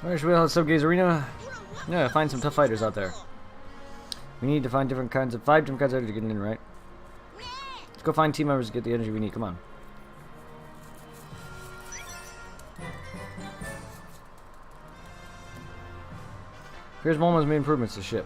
Alright, should we all have Subgaze Arena? Yeah, find some tough fighters out there. We need to find five different kinds of fighters to get in, right? Let's go find team members to get the energy we need. Come on. Here's Momo's main improvements to ship.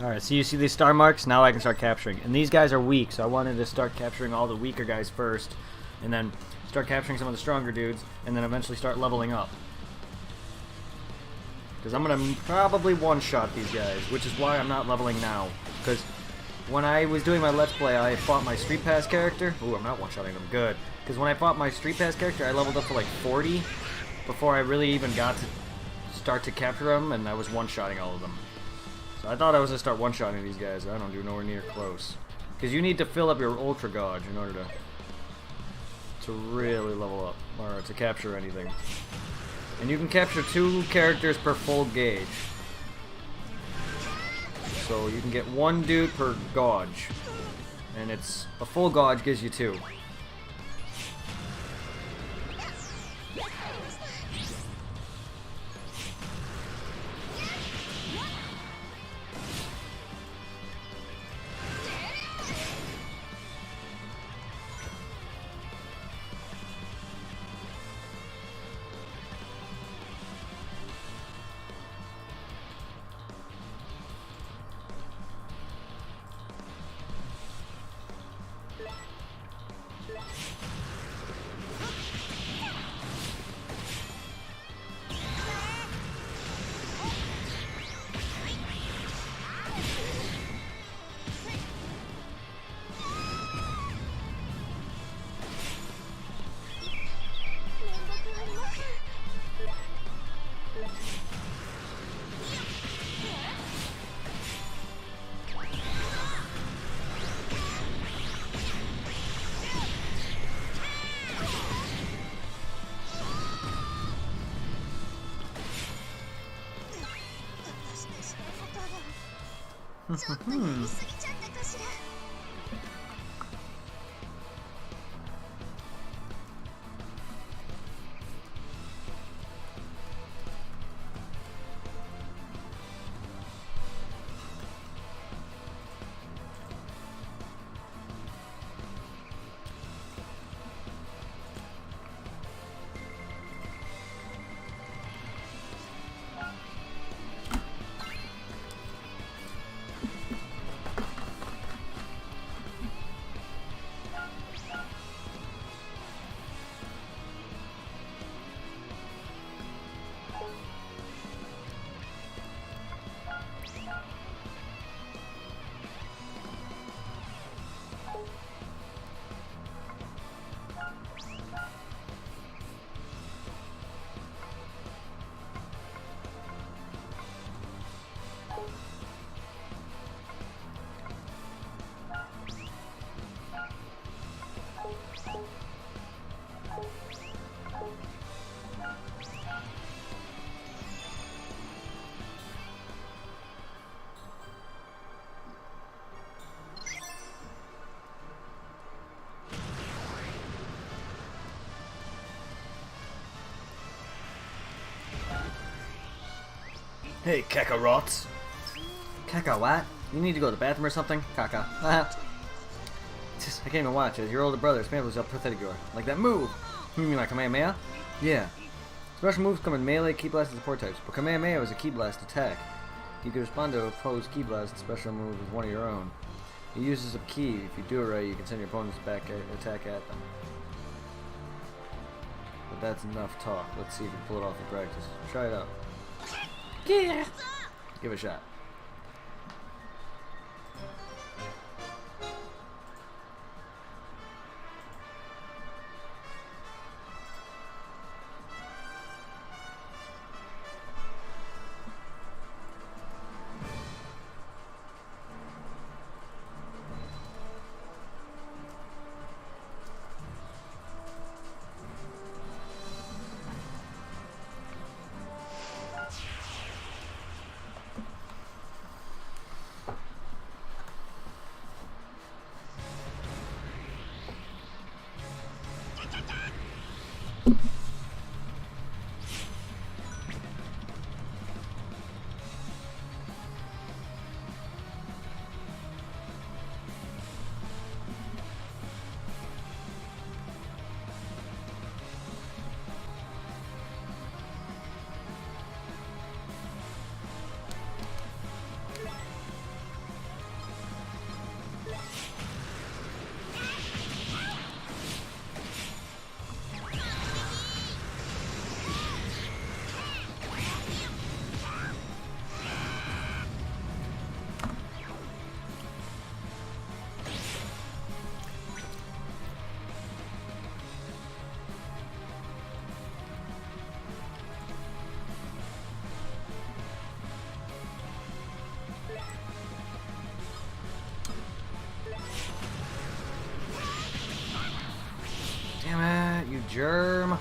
Alright, so you see these star marks? Now I can start capturing. And these guys are weak, so I wanted to start capturing all the weaker guys first, and then start capturing some of the stronger dudes, and then eventually start leveling up. Because I'm going to probably one-shot these guys, which is why I'm not leveling now. Because when I was doing my Let's Play, I fought my Street Pass character. Ooh, I'm not one-shotting them. Good. Because when I fought my Street Pass character, I leveled up to like 40 before I really even got to start to capture them, and I was one-shotting all of them. So I thought I was going to start one-shotting these guys. I don't do nowhere near close. Because you need to fill up your Ultra Gauge in order to really level up, or to capture anything. And you can capture 2 characters per full gauge. So you can get 1 dude per gauge. And it's a full gauge gives you 2. Hey, Kakarots. Kaka, what? You need to go to the bathroom or something? Kaka. I can't even watch it. Your older brother. Smables how pathetic you are. Like that move. You mean like Kamehameha? Yeah. Special moves come in melee, Ki Blast, and support types, but Kamehameha is a Ki Blast attack. You can respond to opposed Ki Blast special move with one of your own. It uses a Ki. If you do it right, you can send your opponents back attack at them. But that's enough talk. Let's see if you can pull it off in practice. Try it out. Yeah. Give it a shot. germ.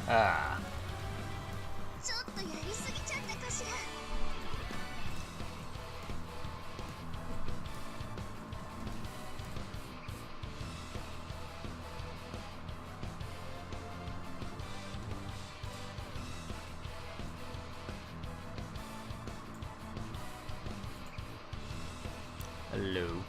Haha. ちょっとやりすぎちゃったかしら。Hello.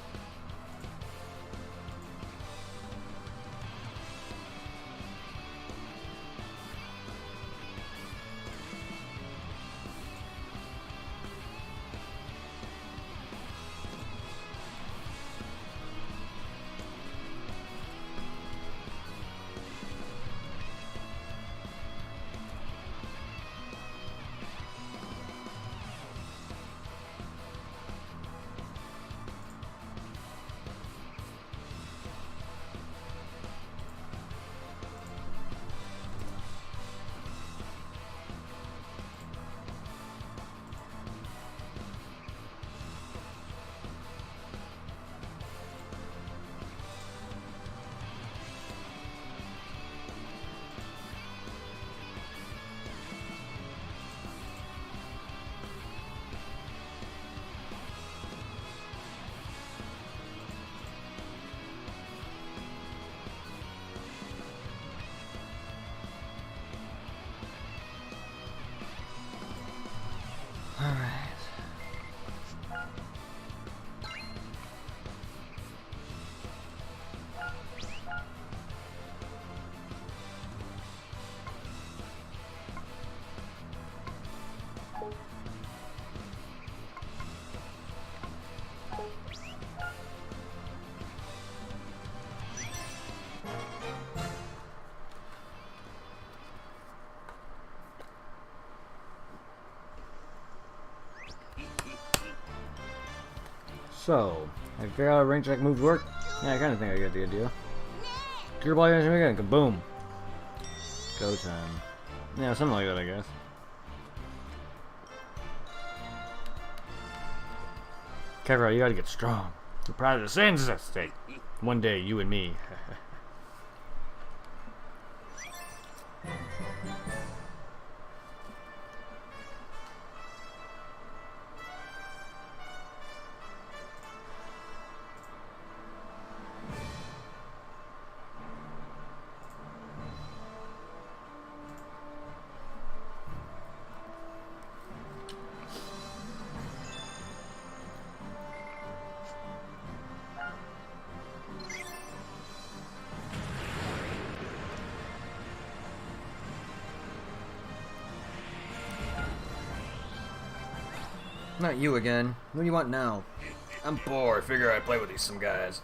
So, I figured out how range check moves work. Yeah, I kind of think I get the idea. Clear ball engine again, kaboom! Go time. Yeah, something like that, I guess. Kakarot, you gotta get strong. You're proud of the Saiyan's state. One day, you and me. Not you again. What do you want now? I'm bored. Figure I'd play with some guys.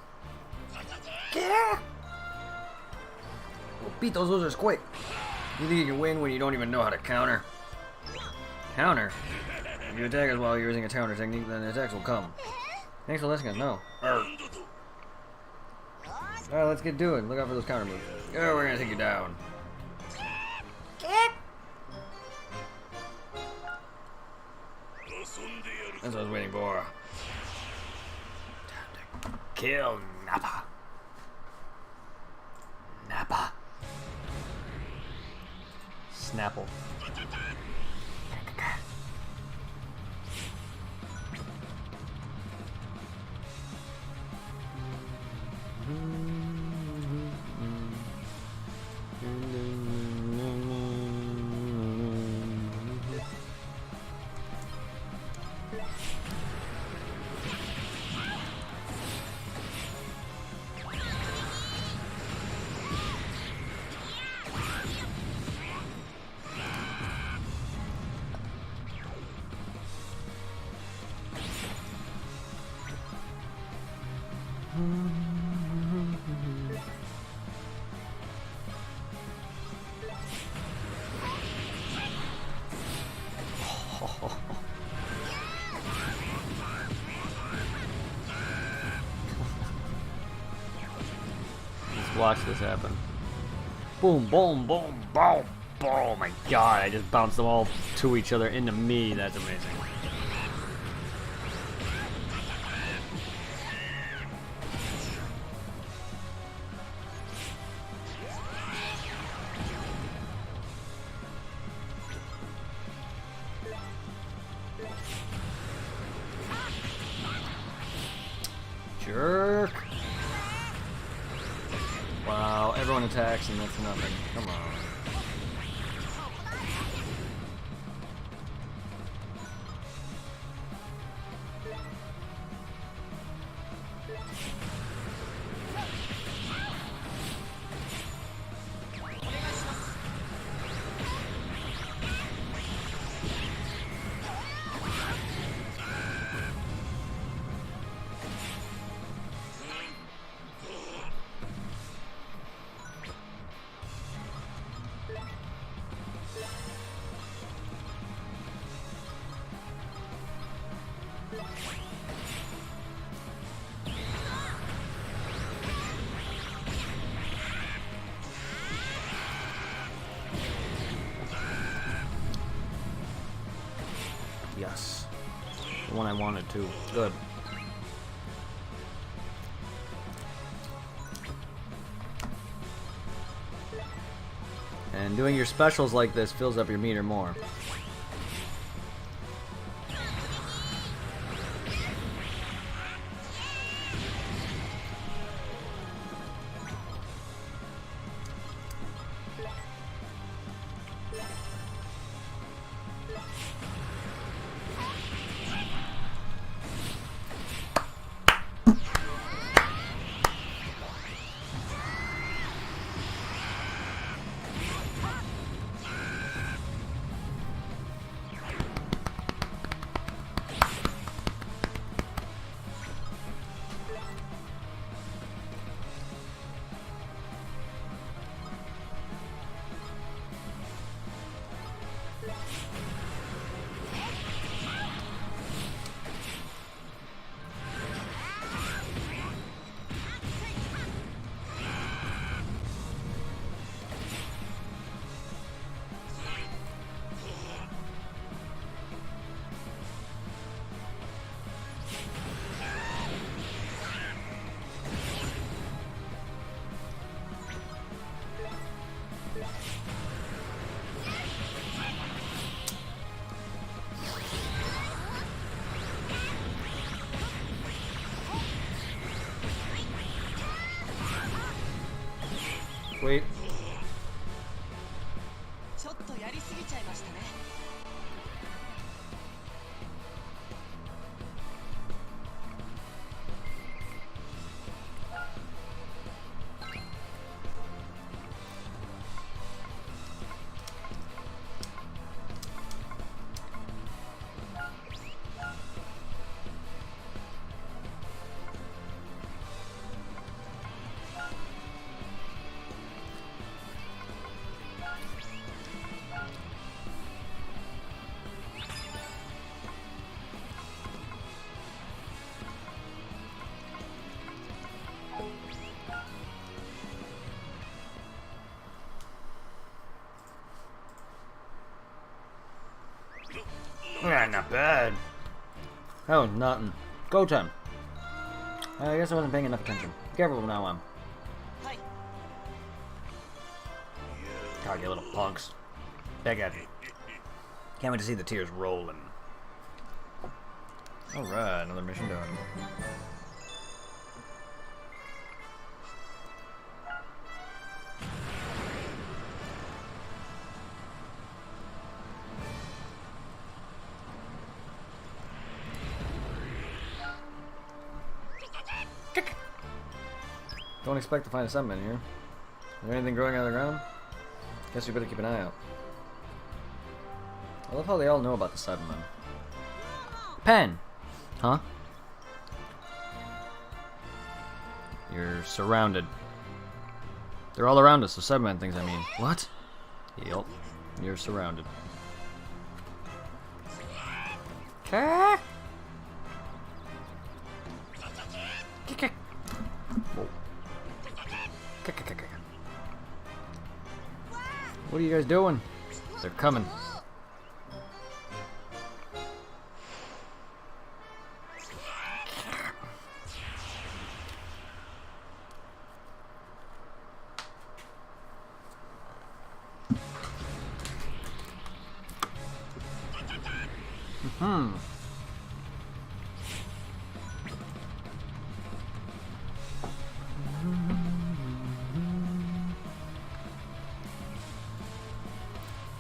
Yeah. Well, beat those losers quick. You think you can win when you don't even know how to counter? Counter? If you attack us while you're using a counter technique, then the attacks will come. Thanks for listening. No. Alright, let's get doing. Look out for those counter moves. Oh, we're gonna take you down. That's what I was waiting for. Time to kill Nappa. Nappa. Snapple. Let's watch this happen. Boom, boom, boom, boom, boom. Oh my god, I just bounced them all to each other into me. That's amazing. Jerk. Wow, everyone attacks and that's nothing. Come on. Yes. The one I wanted to. Good. And doing your specials like this fills up your meter more. Wait. ちょっとやりすぎちゃいましたね。Yeah, not bad. Oh, nothing. Go time. I guess I wasn't paying enough attention. Careful from now on. はい God, you little punks. Back at you. Can't wait to see the tears rolling. Alright, another mission done. Don't expect to find a Sunman here. Is there anything growing out of the ground? Guess we better keep an eye out. I love how they all know about the Cybermen. Pen! Huh? You're surrounded. They're all around us, the Cybermen things, I mean. What? Yup. You're surrounded. Okay. Kick. Whoa. Kick. What are you guys doing? They're coming.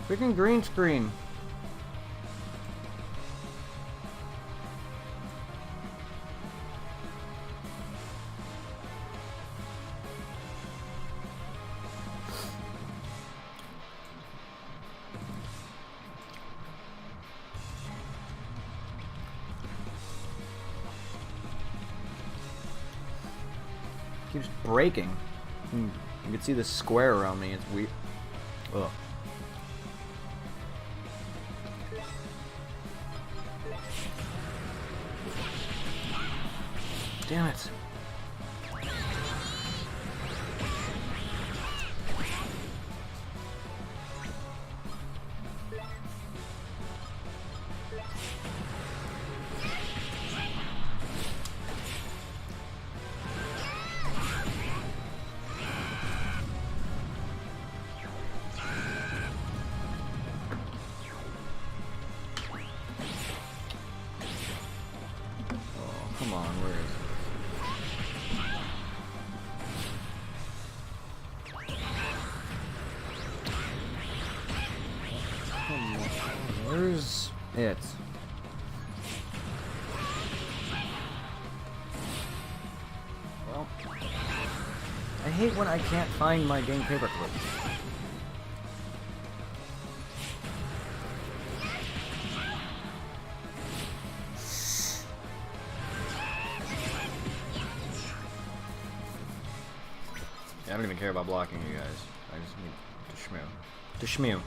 Freaking green screen. Keeps breaking. You can see the square around me. It's weird. Ugh. Damn it. Oh, come on, where is it? Where's it? Well, I hate when I can't find my dang paperclip. Yeah, I don't even care about blocking you guys. I just need to shmew.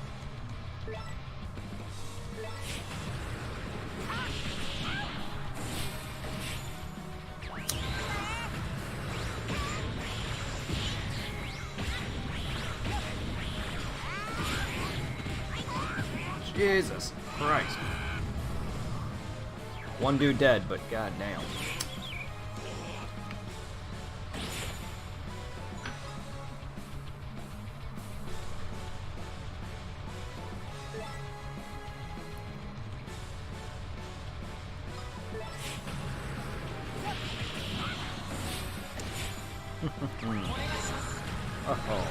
Jesus Christ. One dude dead, but goddamn. Oh.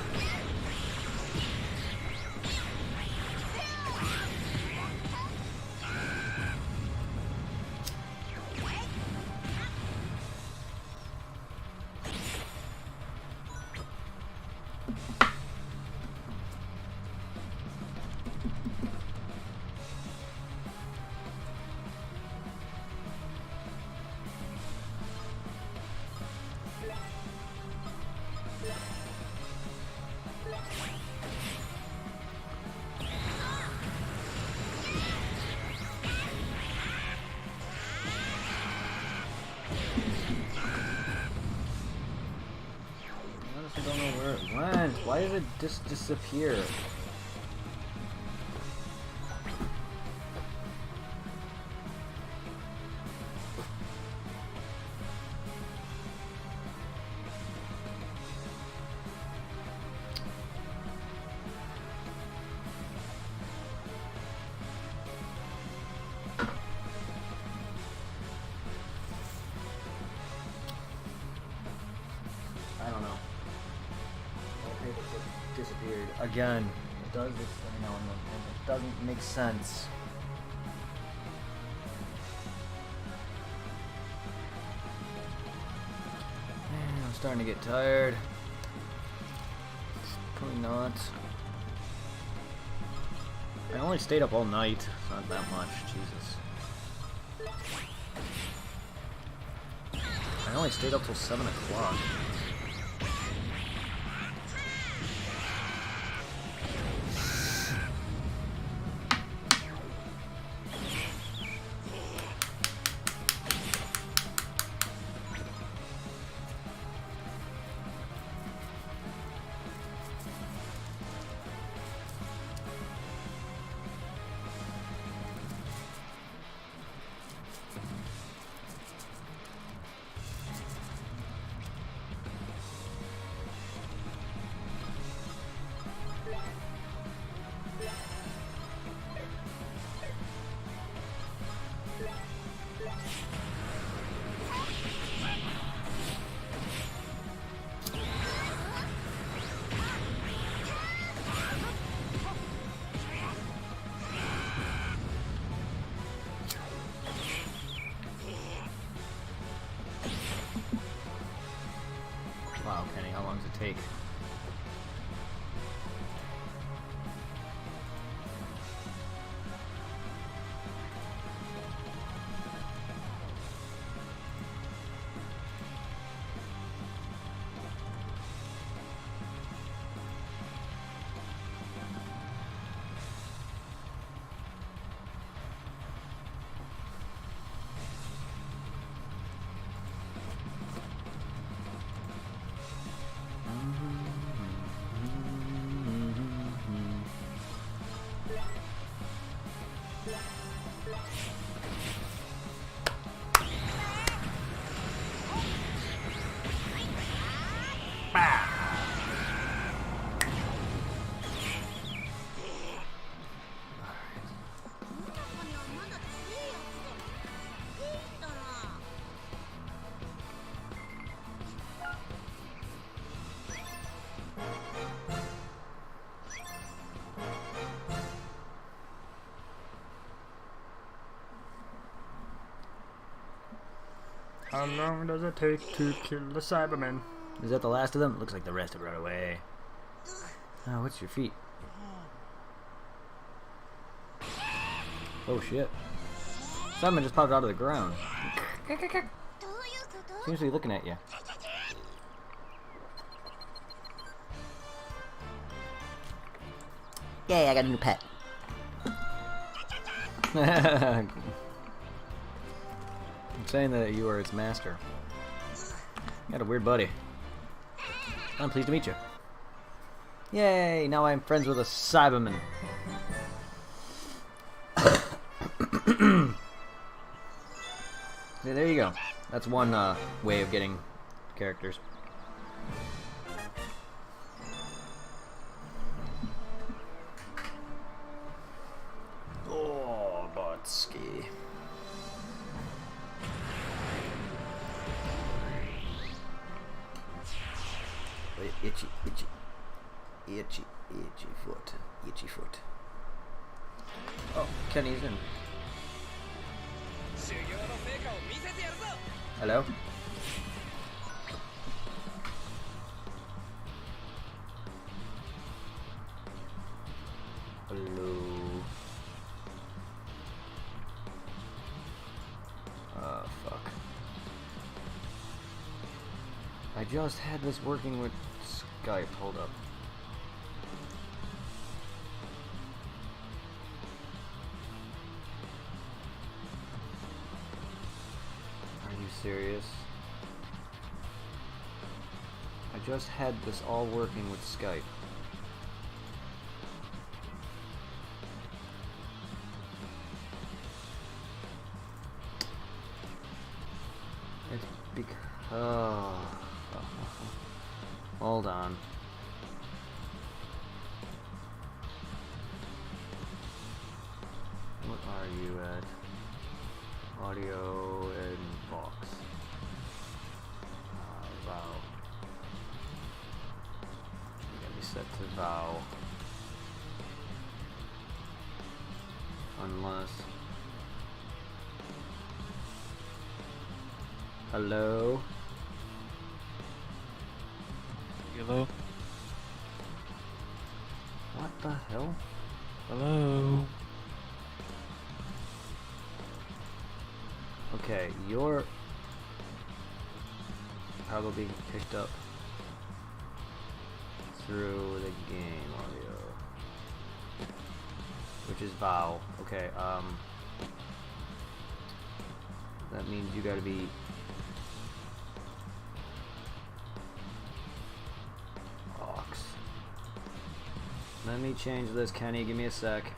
I don't know where it went. Why did it just disappear? weird. Again, it does this every now and then, and it doesn't make sense. I'm starting to get tired. Probably not. I only stayed up all night. It's not that much. Jesus. I only stayed up till 7 o'clock. Wow, Kenny, how long does it take? How long does it take to kill the Cybermen? Is that the last of them? Looks like the rest have run away. Oh, what's your feet? Oh shit. Simon just popped out of the ground. どういうこと？ Seems to be looking at you. Yay, I got a new pet. I'm saying that you are its master. You got a weird buddy. I'm pleased to meet you. Yay! Now I'm friends with a Cyberman. Yeah, there you go. That's one way of getting characters. Oh, Botsky. Itchy, itchy, itchy, itchy foot, itchy foot. Oh, Kenny's in. Hello? Hello. Fuck. I just had this working with Skype. Hold up. Are you serious? I just had this all working with Skype. It's because... Hold on. What are you at? Audio and box. Vow. You gotta be set to vow. Unless... Hello? Hello? What the hell? Hello? Okay, you're probably being picked up through the game audio, which is Vow. Okay, that means you gotta be Ox. Let me change this, Kenny, give me a sec.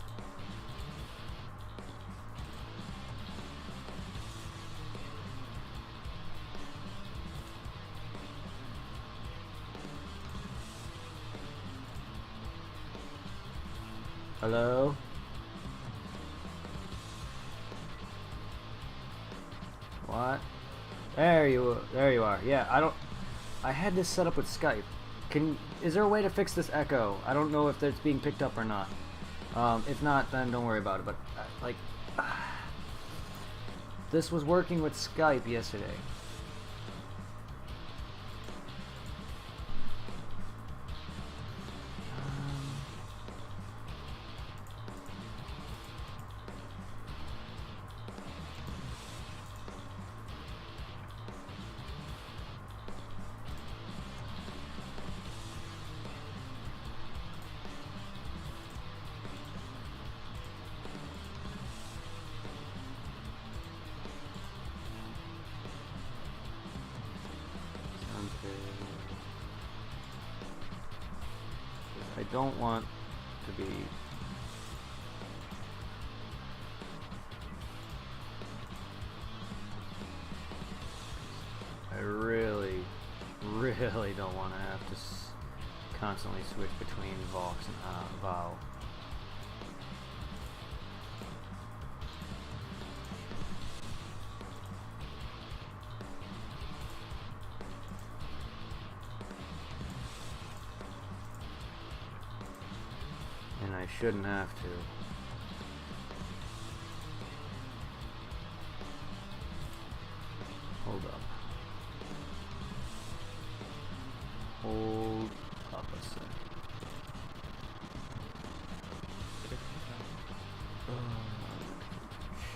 Hello? What? There you are. Yeah, I had this set up with Skype. Is there a way to fix this echo? I don't know if it's being picked up or not. If not, then don't worry about it, but like this was working with Skype yesterday. I don't want to be I really don't want to have to constantly switch between Vox and Vow. And I shouldn't have to. Hold up. Hold up a sec.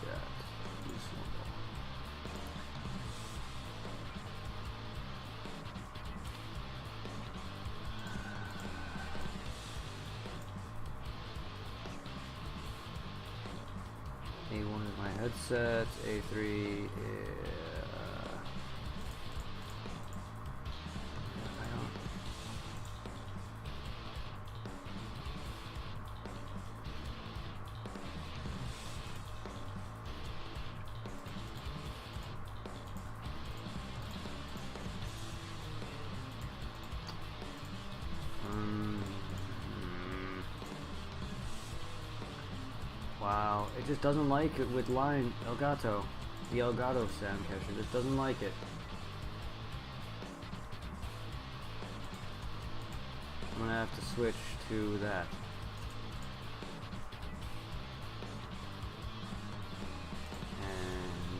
Chat. This one. A1 is my headset. A3 is. I don't. Wow, it just doesn't like it with line Elgato. The Elgato sound capture just doesn't like it. I'm gonna have to switch to that. And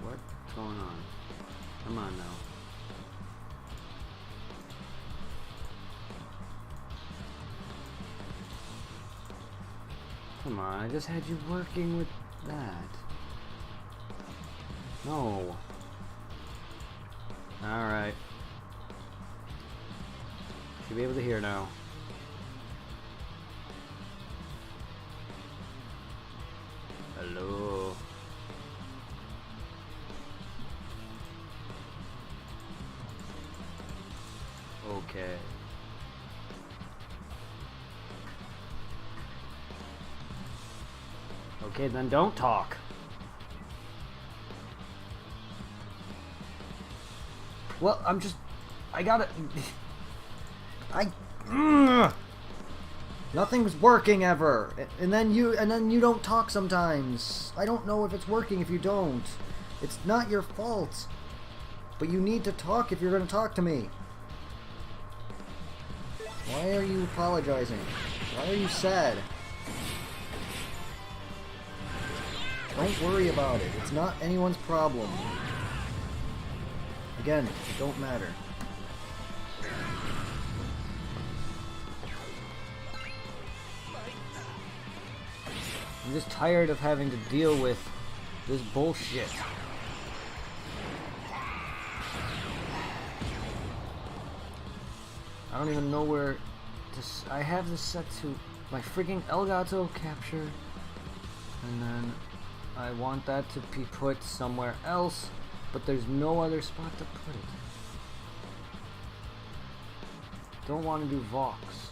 what's going on? Come on now. Come on, I just had you working with that. No. Alright. Should be able to hear now. Hello. Okay. Okay, then don't talk. Well, I gotta... Nothing's working ever. And then you don't talk sometimes. I don't know if it's working if you don't. It's not your fault. But you need to talk if you're gonna talk to me. Why are you apologizing? Why are you sad? Don't worry about it. It's not anyone's problem. Again, it don't matter. I'm just tired of having to deal with this bullshit. I don't even know where to... I have this set to my freaking Elgato capture, and then I want that to be put somewhere else, but there's no other spot to put it. Don't want to do Vox,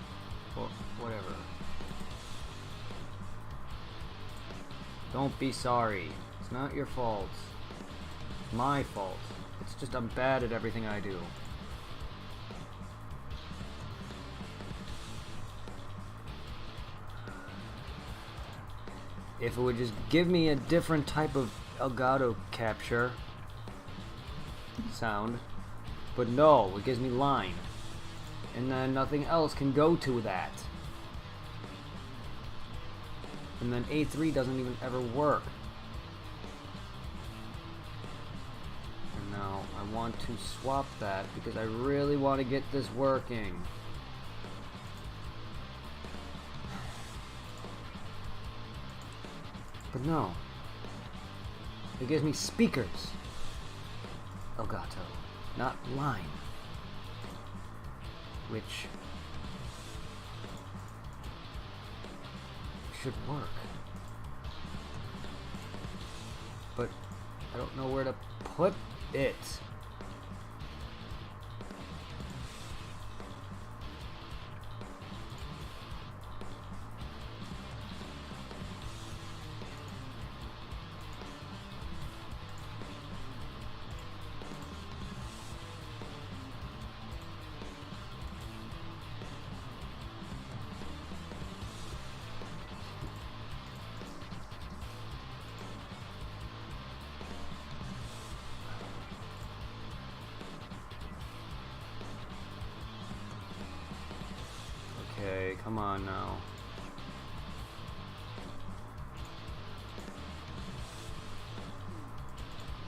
or whatever. Don't be sorry. It's not your fault. It's my fault. It's just I'm bad at everything I do. If it would just give me a different type of Elgato capture sound, but no, it gives me line, and then nothing else can go to that, and then A3 doesn't even ever work. And now I want to swap that because I really want to get this working. But no, it gives me speakers, Elgato, not line, which should work. But I don't know where to put it. Okay, come on now.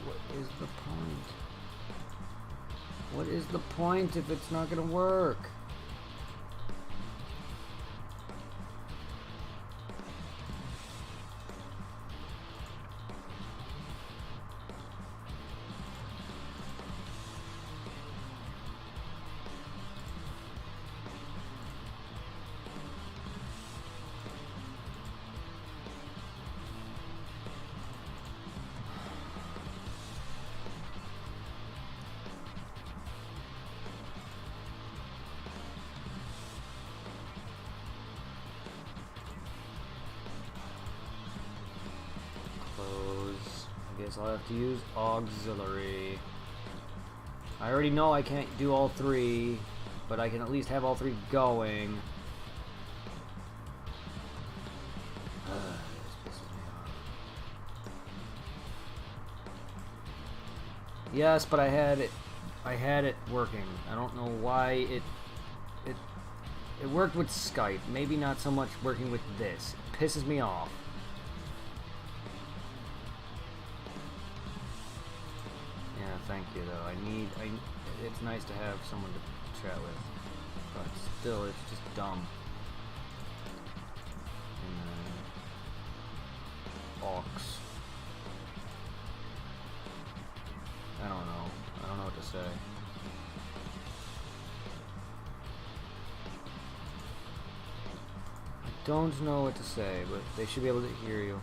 What is the point? What is the point if it's not gonna work? Guess I'll have to use auxiliary. I already know I can't do all three, but I can at least have all three going. This pisses me off. Yes, but I had it working. I don't know why it worked with Skype. Maybe not so much working with this. It pisses me off. Thank you, though. It's nice to have someone to chat with, but still, it's just dumb. And then aux. I don't know. I don't know what to say. I don't know what to say, but they should be able to hear you.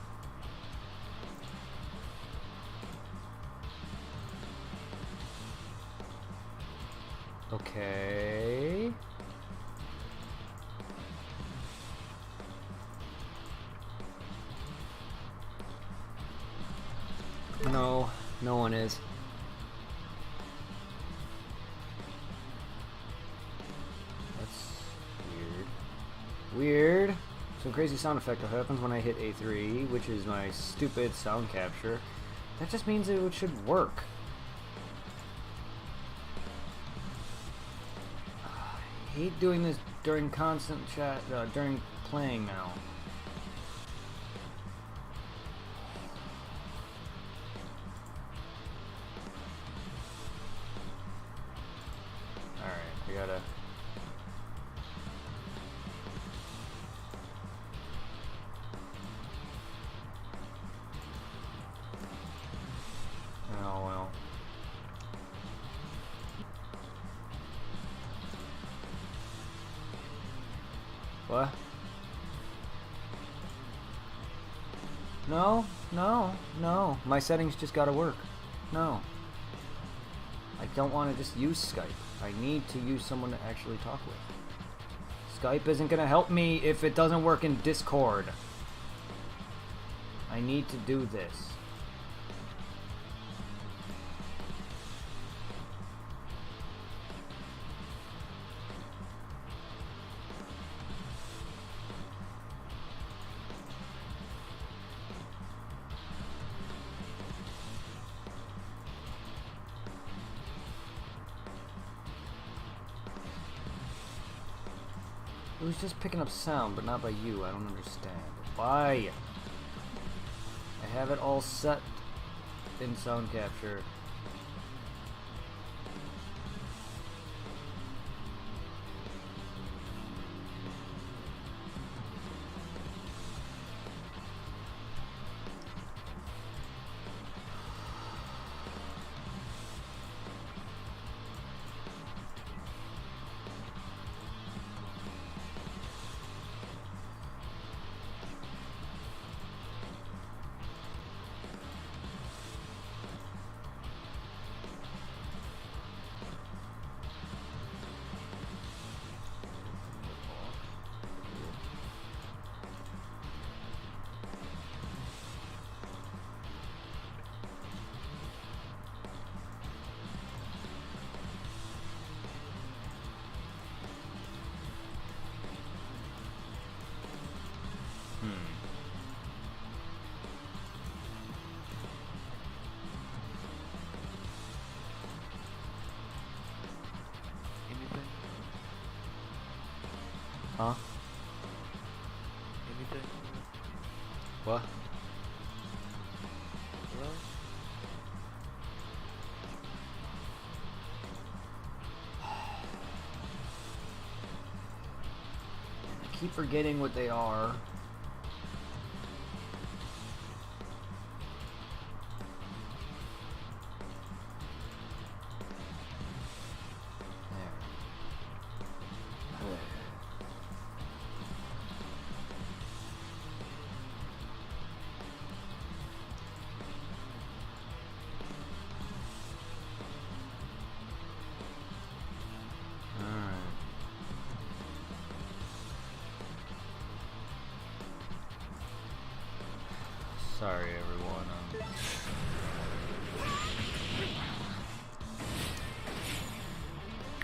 Okay. No, no one is. That's weird. Weird. Some crazy sound effect happens when I hit A3, which is my stupid sound capture. That just means it should work. I hate doing this during constant chat, during playing now. Alright, I gotta... Oh well. What? No, no, no. My settings just gotta work. No. I don't want to just use Skype. I need to use someone to actually talk with. Skype isn't gonna help me if it doesn't work in Discord. I need to do this. It was just picking up sound, but not by you. I don't understand. Why? I have it all set in sound capture. Anything? Huh? Anything? What? Hello? I keep forgetting what they are. Sorry, everyone.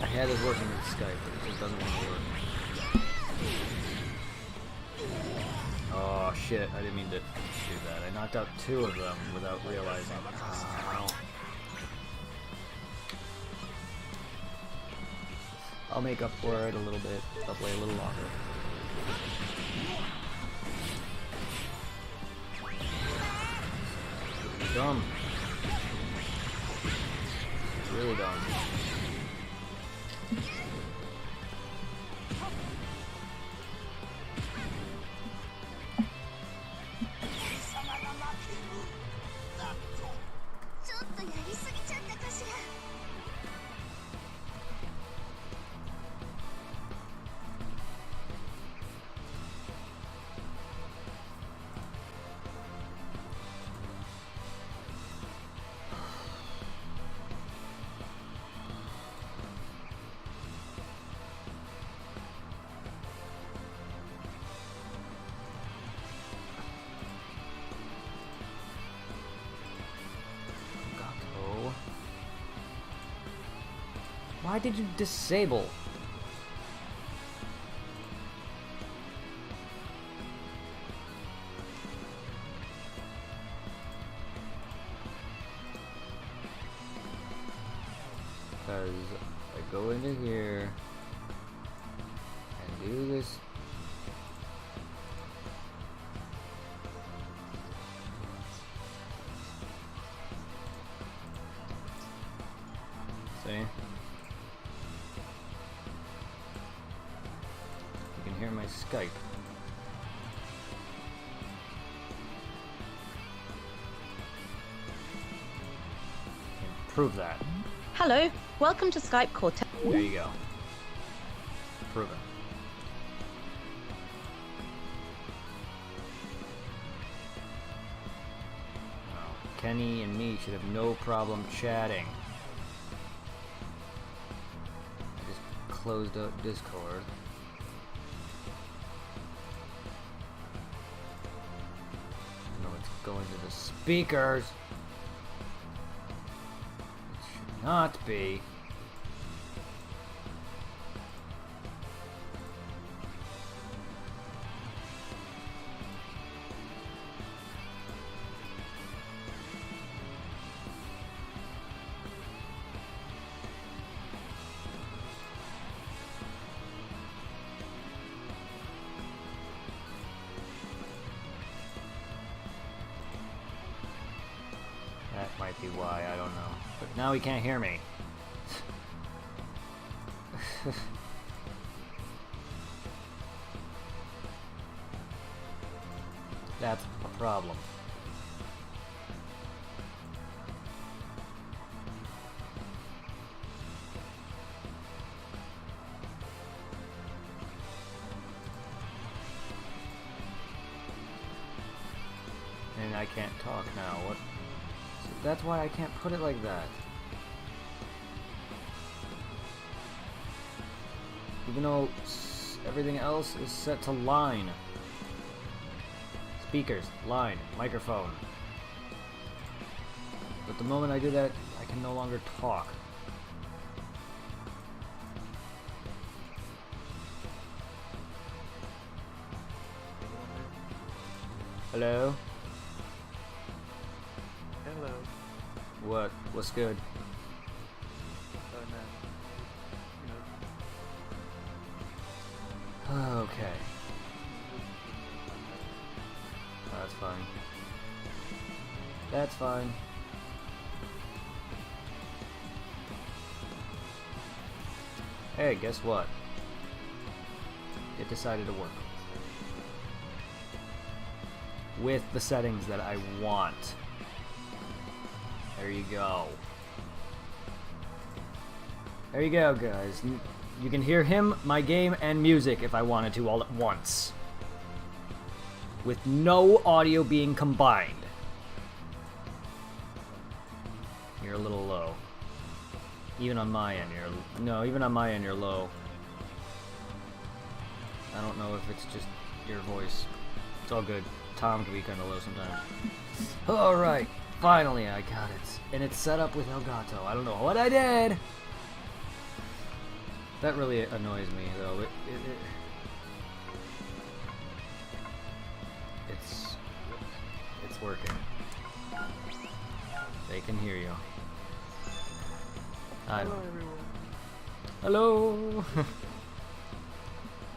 I had it working with Skype, but it just doesn't want to work. Oh shit! I didn't mean to do that. I knocked out 2 of them without realizing. Oh. I'll make up for it a little bit. I'll play a little longer. Dumb. Really dumb. Why did you disable? Because I go into here, do this. See? You can hear my Skype. Prove that. Hello, welcome to Skype call. There you go. Prove it. Oh, Kenny and me should have no problem chatting. I just closed out Discord. No, it's going to the speakers. Not be. That might be why, I don't know. But now he can't hear me. That's a problem. And I can't talk now. What? So that's why I can't put it like that. Even though everything else is set to line. Speakers, line, microphone. But the moment I do that, I can no longer talk. Hello? Hello. What? What's good? Okay. That's fine. That's fine. Hey, guess what? It decided to work. With the settings that I want. There you go. There you go, guys. You can hear him, my game, and music if I wanted to all at once. With no audio being combined. You're a little low. Even on my end, even on my end, you're low. I don't know if it's just your voice. It's all good. Tom can be kind of low sometimes. Alright, finally I got it. And it's set up with Elgato. I don't know what I did! That really annoys me, though. It's working. They can hear you. I Hello, don't. everyone. Hello. Hello,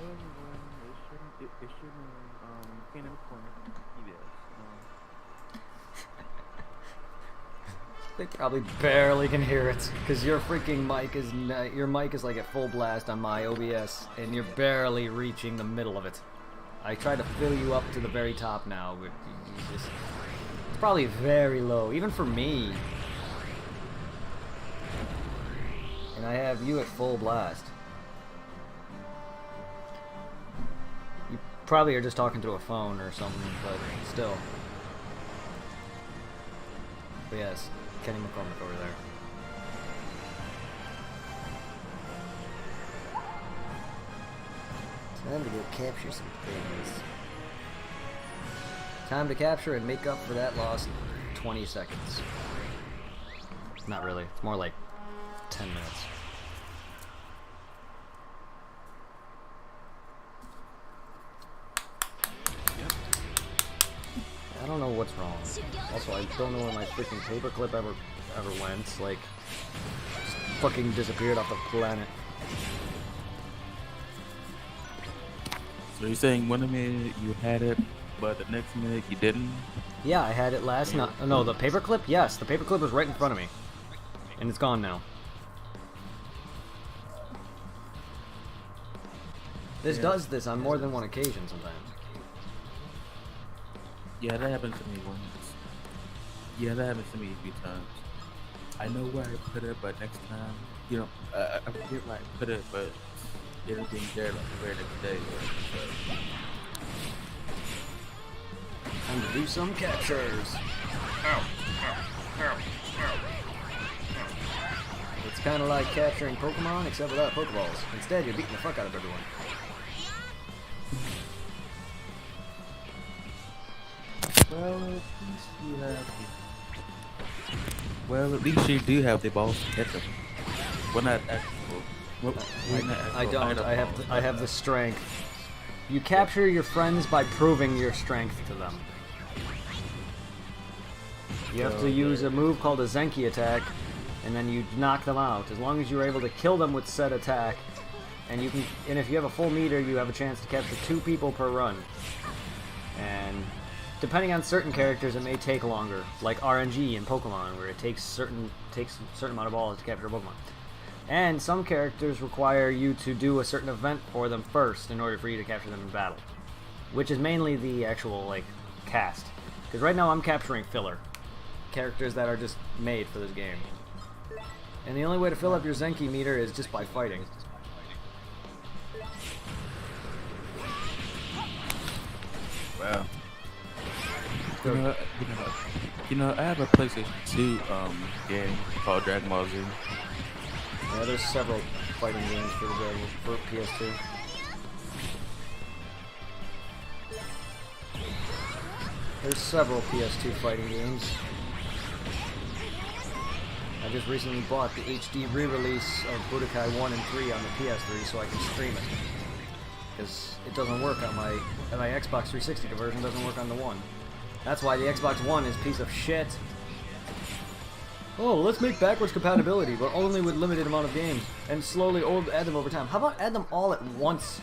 everyone. It's your Kane McCormick. They probably barely can hear it because your freaking mic is your mic is like at full blast on my OBS, and you're barely reaching the middle of it. I tried to fill you up to the very top now, but it's probably very low, even for me. And I have you at full blast. You probably are just talking through a phone or something, but still. But yes, Kenny McCormick over there. Time to go capture some things. Time to capture and make up for that lost 20 seconds. Not really. It's more like 10 minutes. I don't know what's wrong. Also, I don't know where my freaking paperclip ever went. Like, just fucking disappeared off the planet. So you're saying one minute you had it, but the next minute you didn't? Yeah, I had it last night. No, the paperclip? Yes, the paperclip was right in front of me. And it's gone now. This does this on more than one occasion sometimes. Yeah, that happens to me once. Yeah, that happens to me a few times. I know where I put it, but next time, you know, I forget where I put it, but it'll be there like the very next day. Time to do some captures. It's kind of like capturing Pokemon, except without Pokeballs. Instead, you're beating the fuck out of everyone. Well, at least you have. Well, at least you do have the balls to catch them. Well, not actual. Well, I don't. I have the strength. You capture your friends by proving your strength to them. You have to use a move called a Zenki attack, and then you knock them out. As long as you're able to kill them with said attack, and if you have a full meter, you have a chance to capture 2 people per run. And depending on certain characters, it may take longer, like RNG in Pokemon, where it takes a certain amount of balls to capture a Pokemon. And some characters require you to do a certain event for them first in order for you to capture them in battle, which is mainly the actual like cast. Because right now I'm capturing filler characters that are just made for this game, and the only way to fill up your Zenki meter is just by fighting. Wow. You know, I have a PlayStation 2 game called Dragon Ball Z. Yeah, there's several fighting games for PS2. There's several PS2 fighting games. I just recently bought the HD re-release of Budokai 1 and 3 on the PS3 so I can stream it. Because it doesn't work on my Xbox 360 version, doesn't work on the One. That's why the Xbox One is a piece of shit. Oh, let's make backwards compatibility, but only with limited amount of games, and slowly add them over time. How about add them all at once?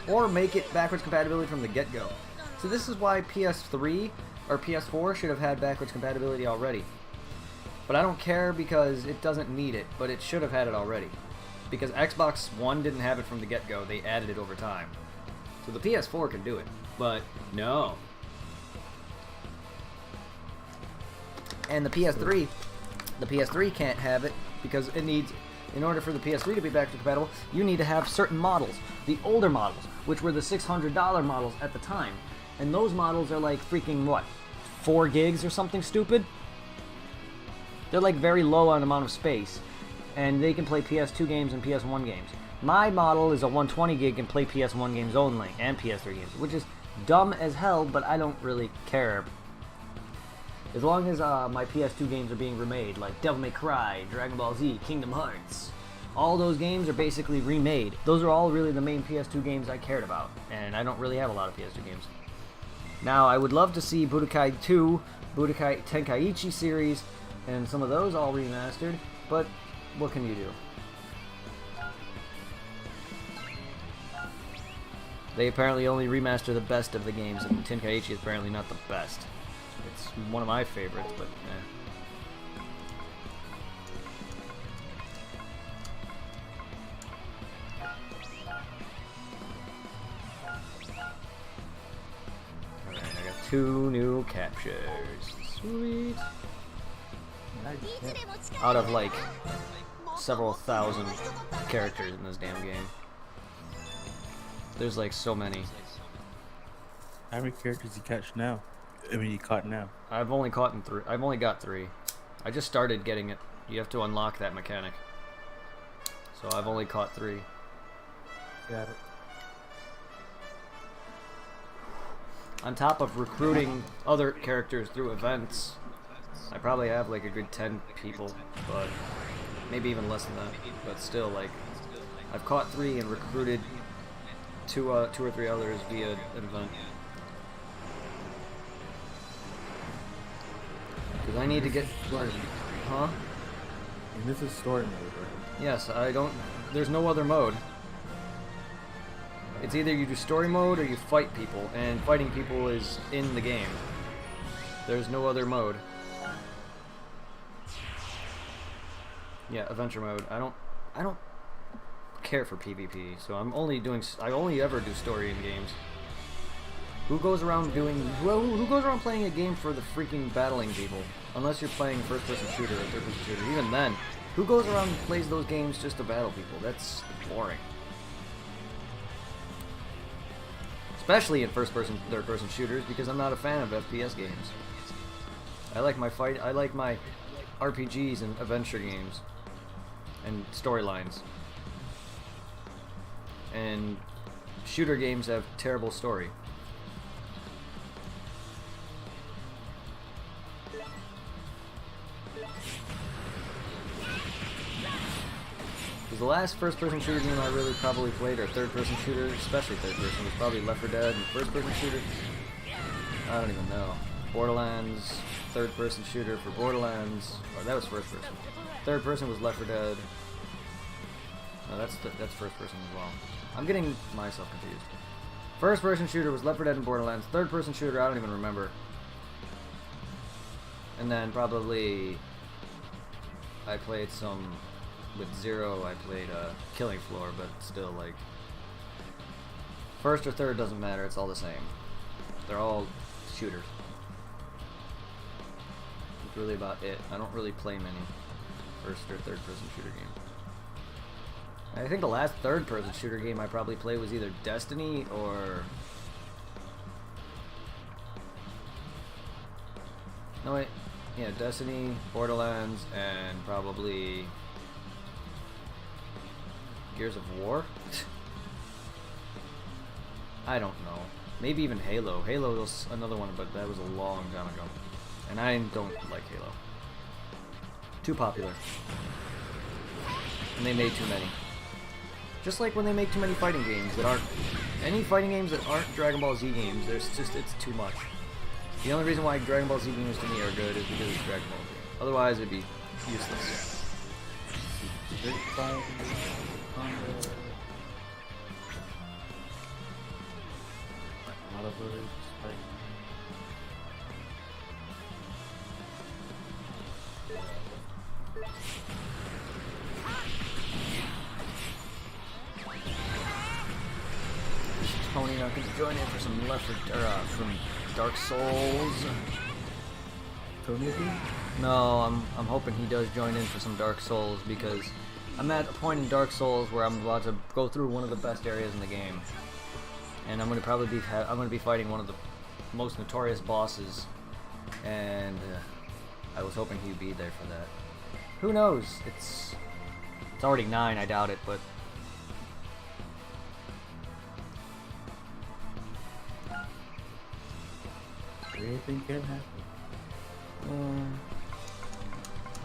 Or make it backwards compatibility from the get-go. So this is why PS3 or PS4 should have had backwards compatibility already. But I don't care because it doesn't need it, but it should have had it already. Because Xbox One didn't have it from the get-go, they added it over time. So the PS4 can do it, but no. And the PS3 can't have it because it needs, in order for the PS3 to be backwards compatible, you need to have certain models. The older models, which were the $600 models at the time. And those models are like freaking, what, 4 gigs or something stupid? They're like very low on amount of space. And they can play PS2 games and PS1 games. My model is a 120 gig and play PS1 games only, and PS3 games, which is dumb as hell, but I don't really care. As long as my PS2 games are being remade, like Devil May Cry, Dragon Ball Z, Kingdom Hearts, all those games are basically remade. Those are all really the main PS2 games I cared about, and I don't really have a lot of PS2 games. Now, I would love to see Budokai 2, Budokai Tenkaichi series, and some of those all remastered, but what can you do? They apparently only remaster the best of the games, and Tenkaichi is apparently not the best. It's one of my favorites, but Alright, I got 2 new captures. Sweet. Out of like several thousand characters in this damn game. There's like so many. How many characters you catch now? I mean, you caught now. I've only got 3. I just started getting it. You have to unlock that mechanic. So I've only caught 3. Got it. On top of recruiting other characters through events, I probably have like a good 10 people, but maybe even less than that. But still, like, I've caught 3 and recruited 2 or 3 others via an event. Because I need to get... Huh? And this is story mode, right? Yes, I don't... There's no other mode. It's either you do story mode or you fight people, and fighting people is in the game. There's no other mode. Yeah, adventure mode. I don't care for PvP, so I only ever do story in games. Who goes around playing a game for the freaking battling people? Unless you're playing first-person shooter or third-person shooter. Even then, who goes around and plays those games just to battle people? That's boring. Especially in first-person, third-person shooters, because I'm not a fan of FPS games. I like my RPGs and adventure games and storylines. And shooter games have terrible story. The last first-person shooter game I really probably played, or third-person shooter, especially third-person, was probably Left 4 Dead. And first-person shooter, I don't even know. Borderlands, third-person shooter for Borderlands. Oh, that was first-person. Third-person was Left 4 Dead. No, that's first-person as well. I'm getting myself confused. First-person shooter was Left 4 Dead and Borderlands. Third-person shooter, I don't even remember. And then probably I played some. With Zero, I played Killing Floor, but still, like, first or third doesn't matter. It's all the same. They're all shooters. That's really about it. I don't really play many first or third-person shooter games. I think the last third-person shooter game I probably played was either Destiny or... No, wait. Yeah, Destiny, Borderlands, and probably... Gears of War? I don't know. Maybe even Halo. Halo was another one, but that was a long time ago. And I don't like Halo. Too popular. And they made too many. Just like when they make too many fighting games that aren't... Any fighting games that aren't Dragon Ball Z games, it's too much. The only reason why Dragon Ball Z games to me are good is because it's Dragon Ball Z. Otherwise, it'd be useless. Tony, now could you join in for some from Dark Souls? Tony? No, I'm hoping he does join in for some Dark Souls, because I'm at a point in Dark Souls where I'm about to go through one of the best areas in the game, and I'm gonna probably be fighting one of the most notorious bosses, and I was hoping he'd be there for that. Who knows? It's already 9. I doubt it, but anything can happen.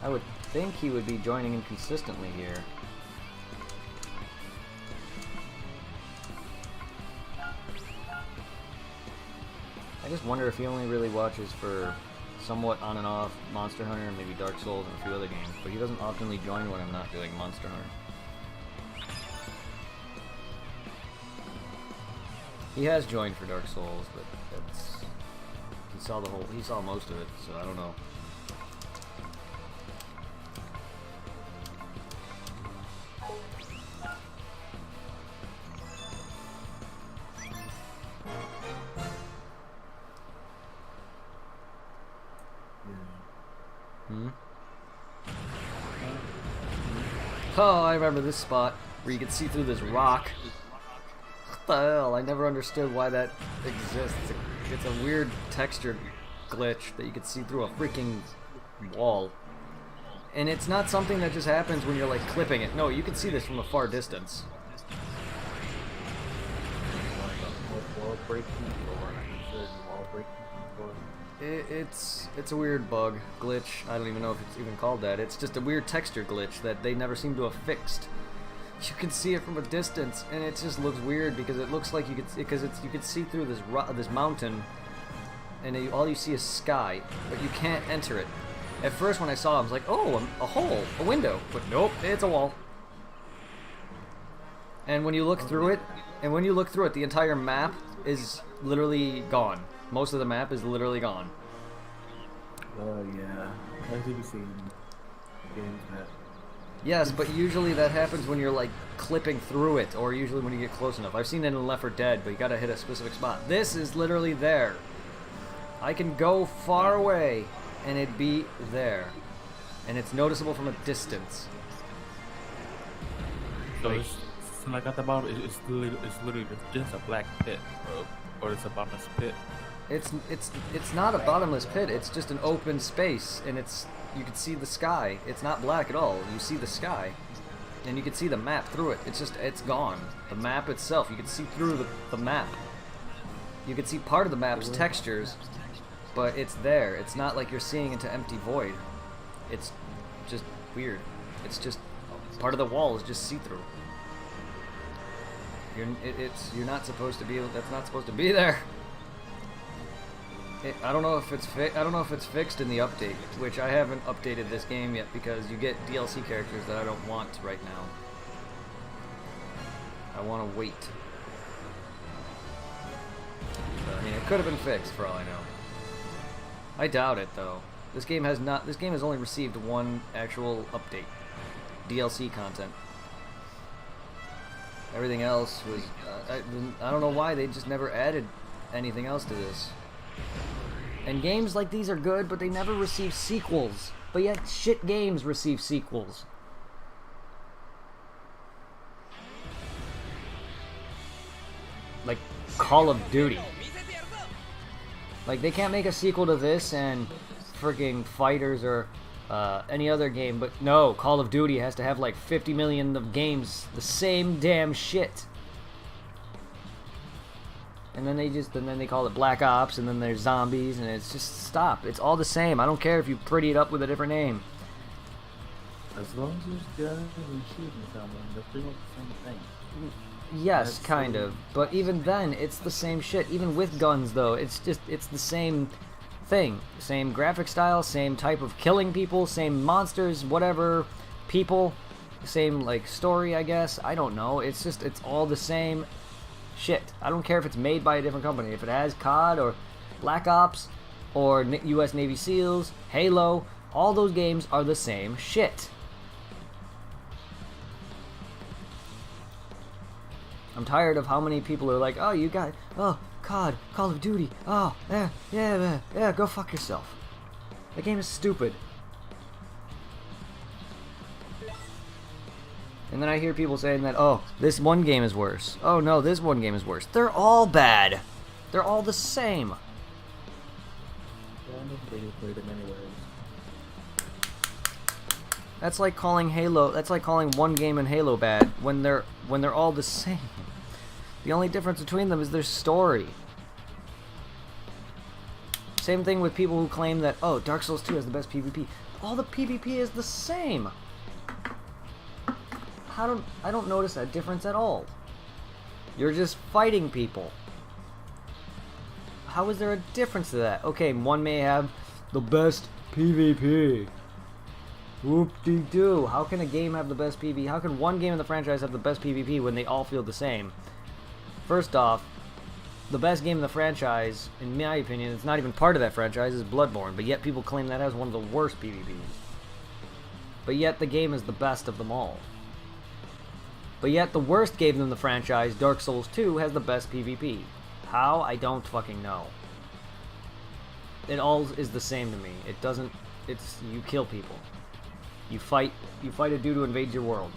I would think he would be joining in consistently here. I just wonder if he only really watches for somewhat on and off Monster Hunter and maybe Dark Souls and a few other games, but he doesn't oftenly join when I'm not doing Monster Hunter. He has joined for Dark Souls, but that's... He saw most of it, so I don't know. Oh, I remember this spot where you can see through this rock. What the hell? I never understood why that exists. It's a weird texture glitch that you can see through a freaking wall. And it's not something that just happens when you're like clipping it. No, you can see this from a far distance. It's a weird bug, glitch. I don't even know if it's even called that. It's just a weird texture glitch that they never seem to have fixed. You can see it from a distance, and it just looks weird because it looks like you could see through this mountain, and all you see is sky, but you can't enter it. At first, when I saw it, I was like, "Oh, a hole, a window," but nope, it's a wall. And when you look through it, And when you look through it, the entire map is literally gone. Most of the map is literally gone. Oh yeah, as you can see in games that. Yes, but usually that happens when you're like clipping through it, or usually when you get close enough. I've seen it in Left 4 Dead, but you gotta hit a specific spot. This is literally there. I can go far away, and it'd be there. And it's noticeable from a distance. So it's like at the bottom, it's literally just a black pit, or it's a bottomless pit. It's not a bottomless pit. It's just an open space, and you can see the sky. It's not black at all. You see the sky, and you can see the map through it. It's gone. The map itself, you can see through the map. You can see part of the map's textures, but it's there. It's not like you're seeing into empty void. It's just weird. It's just part of the wall is just see-through. You're not supposed to be. That's not supposed to be there. I don't know if it's fixed in the update, which I haven't updated this game yet because you get DLC characters that I don't want right now. I want to wait. I mean, it could have been fixed for all I know. I doubt it though. This game has only received one actual update, DLC content. Everything else was I don't know why they just never added anything else to this. And games like these are good, but they never receive sequels. But yet shit games receive sequels. Like Call of Duty. Like they can't make a sequel to this and freaking Fighters or any other game, but no, Call of Duty has to have like 50 million of games, the same damn shit. And then they call it Black Ops, and then there's zombies, and it's just stop. It's all the same. I don't care if you pretty it up with a different name. As long as there's guns and shooting someone, they're pretty much the same thing. Yes, kind of. But even then, it's the same shit. Even with guns, though, it's the same thing. Same graphic style, same type of killing people, same monsters, whatever, people, same, like, story, I guess. I don't know. It's all the same shit. I don't care if it's made by a different company. If it has COD or Black Ops or US Navy SEALs, Halo, all those games are the same shit. I'm tired of how many people are like, oh, COD, Call of Duty, oh, yeah, go fuck yourself. The game is stupid. And then I hear people saying that, oh, this one game is worse. Oh no, this one game is worse. They're all bad. They're all the same. That's like calling one game in Halo bad when they're all the same. The only difference between them is their story. Same thing with people who claim that, oh, Dark Souls 2 has the best PvP. All the PvP is the same. I don't notice that difference at all. You're just fighting people. How is there a difference to that? Okay, one may have the best PvP. Whoop-de-doo. How can a game have the best PvP? How can one game in the franchise have the best PvP when they all feel the same? First off, the best game in the franchise, in my opinion, it's not even part of that franchise, is Bloodborne, but yet people claim that has one of the worst PvPs. But yet the game is the best of them all. But yet the worst game in the franchise, Dark Souls 2, has the best PvP. How? I don't fucking know. It all is the same to me. You kill people. You fight a dude who invades your world.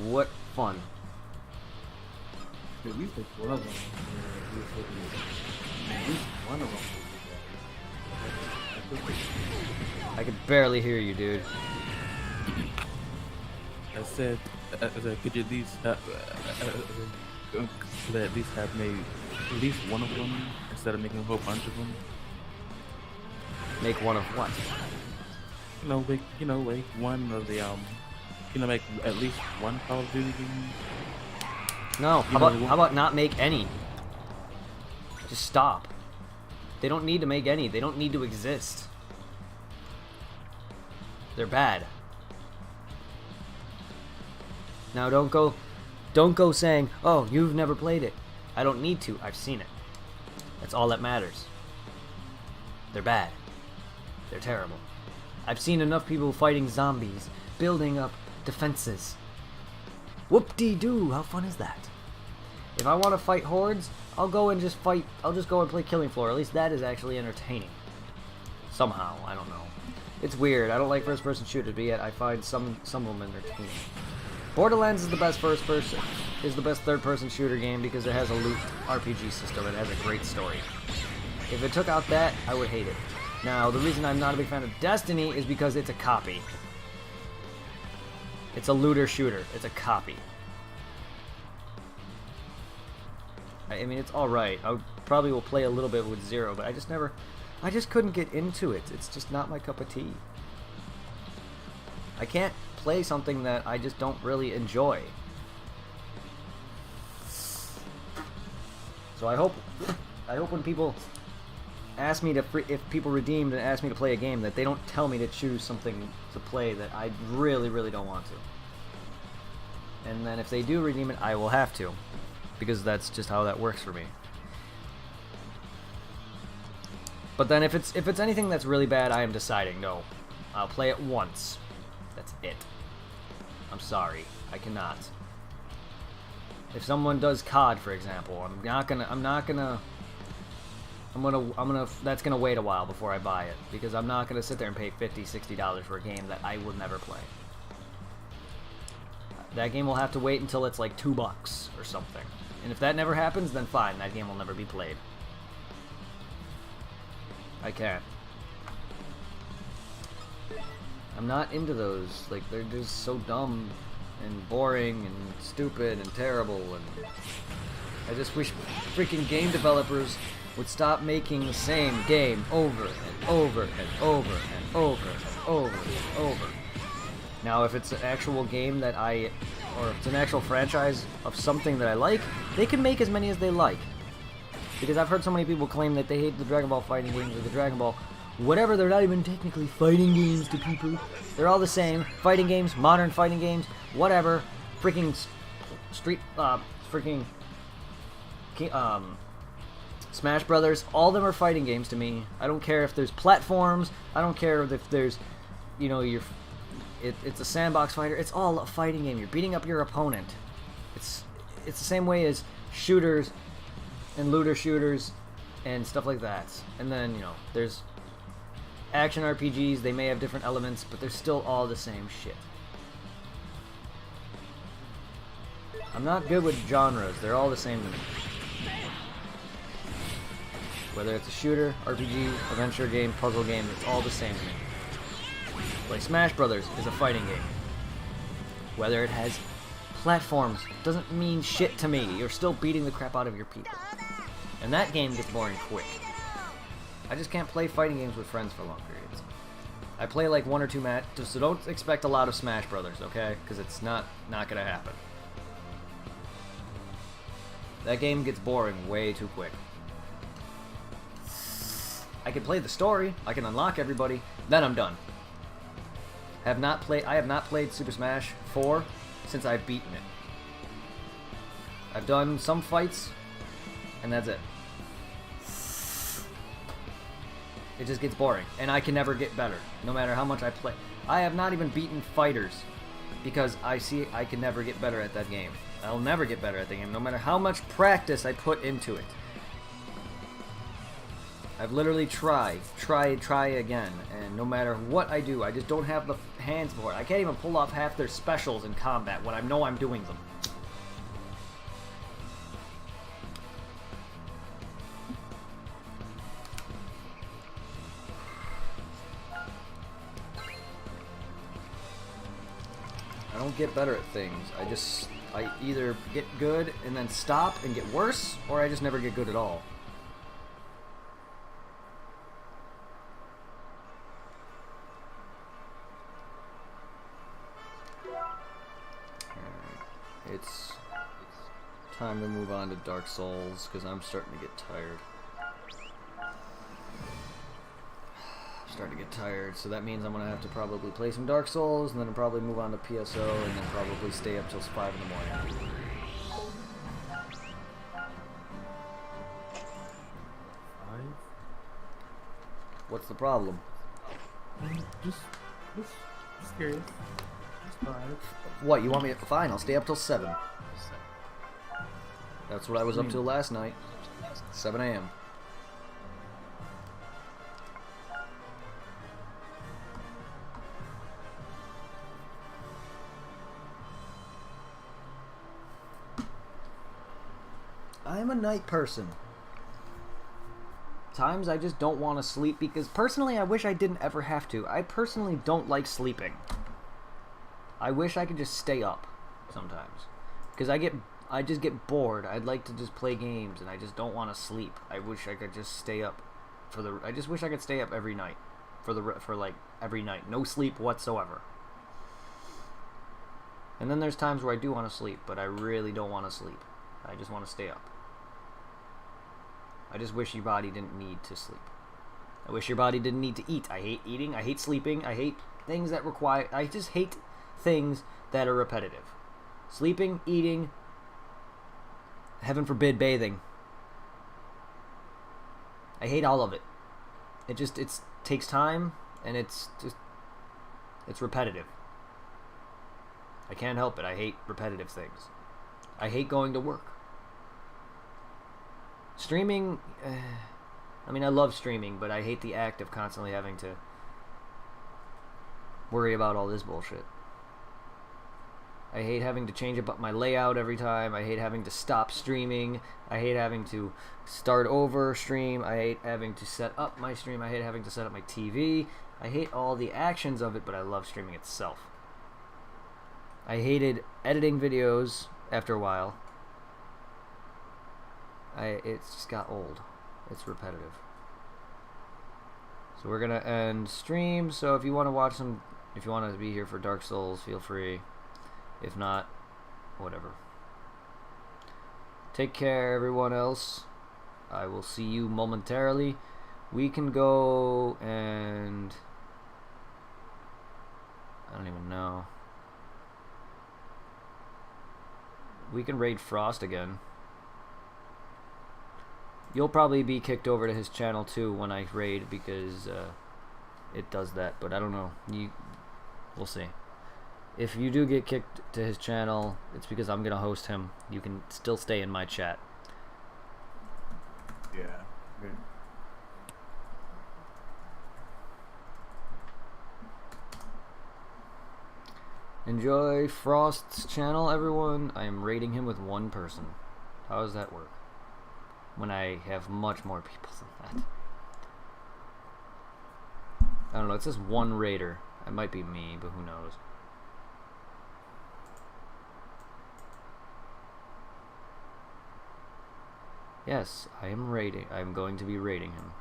What fun. At least one of them. At least one of them. I could barely hear you, dude. I said, could you at least have made at least one of them instead of making a whole bunch of them? Make one of what? Like one of the make at least one Call of Duty game. No, how about not make any? Just stop. They don't need to make any. They don't need to exist. They're bad. Now don't go Don't go saying, oh, you've never played it. I don't need to. I've seen it. That's all that matters. They're bad. They're terrible. I've seen enough people fighting zombies, building up defenses. Whoop-dee-doo, how fun is that? If I want to fight hordes, I'll go and just fight. I'll just go and play Killing Floor. At least that is actually entertaining. Somehow, I don't know. It's weird. I don't like first-person shooters, but yet I find some of them entertaining. Borderlands is the best third-person shooter game because it has a loot RPG system and it has a great story. If it took out that, I would hate it. Now, the reason I'm not a big fan of Destiny is because it's a copy. It's a looter shooter. It's a copy. I mean, it's alright. I probably will play a little bit with Zero, but I just couldn't get into it. It's just not my cup of tea. I can't play something that I just don't really enjoy. So I hope when people ask me to, if people redeemed and ask me to play a game, that they don't tell me to choose something to play that I really, really don't want to. And then if they do redeem it, I will have to, because that's just how that works for me. But then if it's anything that's really bad, I am deciding, no, I'll play it once. That's it. I'm sorry, I cannot. If someone does COD, for example, that's gonna wait a while before I buy it, because I'm not gonna sit there and pay $50, $60 for a game that I will never play. That game will have to wait until it's like $2 or something. And if that never happens, then fine, that game will never be played. I can't. I'm not into those. Like, they're just so dumb and boring and stupid and terrible, and I just wish freaking game developers would stop making the same game over and over and over and over and over and over. Now, if it's an actual game that or if it's an actual franchise of something that I like, they can make as many as they like. Because I've heard so many people claim that they hate the Dragon Ball fighting games or the Dragon Ball whatever. They're not even technically fighting games to people. They're all the same. Fighting games, modern fighting games, whatever. Freaking Smash Brothers. All of them are fighting games to me. I don't care if there's platforms. I don't care if there's, you know, it's a sandbox fighter. It's all a fighting game. You're beating up your opponent. It's the same way as shooters and looter shooters and stuff like that. And then, you know, there's action RPGs. They may have different elements, but they're still all the same shit. I'm not good with genres. They're all the same to me. Whether it's a shooter, RPG, adventure game, puzzle game, it's all the same to me. Like Smash Brothers is a fighting game. Whether it has platforms doesn't mean shit to me. You're still beating the crap out of your people. And that game gets boring quick. I just can't play fighting games with friends for long periods. I play like 1 or 2 matches, so don't expect a lot of Smash Brothers, okay? Because it's not gonna happen. That game gets boring way too quick. I can play the story, I can unlock everybody, then I'm done. I have not played Super Smash 4 since I've beaten it. I've done some fights, and that's it. It just gets boring, and I can never get better, no matter how much I play. I have not even beaten fighters, because I see I can never get better at that game. I'll never get better at the game, no matter how much practice I put into it. I've literally tried again, and no matter what I do, I just don't have the hands for it. I can't even pull off half their specials in combat when I know I'm doing them. I don't get better at things. I either get good and then stop and get worse, or I just never get good at all. It's time to move on to Dark Souls, because I'm starting to get tired. Starting to get tired, so that means I'm going to have to probably play some Dark Souls, and then probably move on to PSO, and then probably stay up till 5 in the morning. What's the problem? Just curious. Just fine. What, you want me to... Fine, I'll stay up till 7. That's what I was up till last night. 7 a.m. I'm a night person. Times I just don't want to sleep because personally I wish I didn't ever have to. I personally don't like sleeping. I wish I could just stay up sometimes. Because I just get bored. I'd like to just play games and I just don't want to sleep. I wish I could just stay up I just wish I could stay up every night for like every night. No sleep whatsoever. And then there's times where I do want to sleep, but I really don't want to sleep. I just want to stay up. I just wish your body didn't need to sleep. I wish your body didn't need to eat. I hate eating. I hate sleeping. I hate things that require... I just hate things that are repetitive. Sleeping, eating, heaven forbid, bathing. I hate all of it. It takes time, and it's repetitive. I can't help it. I hate repetitive things. I hate going to work. Streaming, I mean, I love streaming, but I hate the act of constantly having to worry about all this bullshit. I hate having to change up my layout every time. I hate having to stop streaming. I hate having to start over stream. I hate having to set up my stream. I hate having to set up my TV. I hate all the actions of it, but I love streaming itself. I hated editing videos after a while. It's just got old. It's repetitive. So we're gonna end stream. So if you want to watch some, if you want to be here for Dark Souls, feel free. If not, whatever. Take care, everyone else. I will see you momentarily. We can go and... I don't even know. We can raid Frost again. You'll probably be kicked over to his channel too when I raid because it does that, but I don't know. We'll see. If you do get kicked to his channel, it's because I'm gonna host him. You can still stay in my chat. Yeah. Good. Enjoy Frost's channel, everyone. I am raiding him with one person. How does that work? When I have much more people than that. I don't know, it says one raider. It might be me, but who knows. Yes, I am raiding. I am going to be raiding him.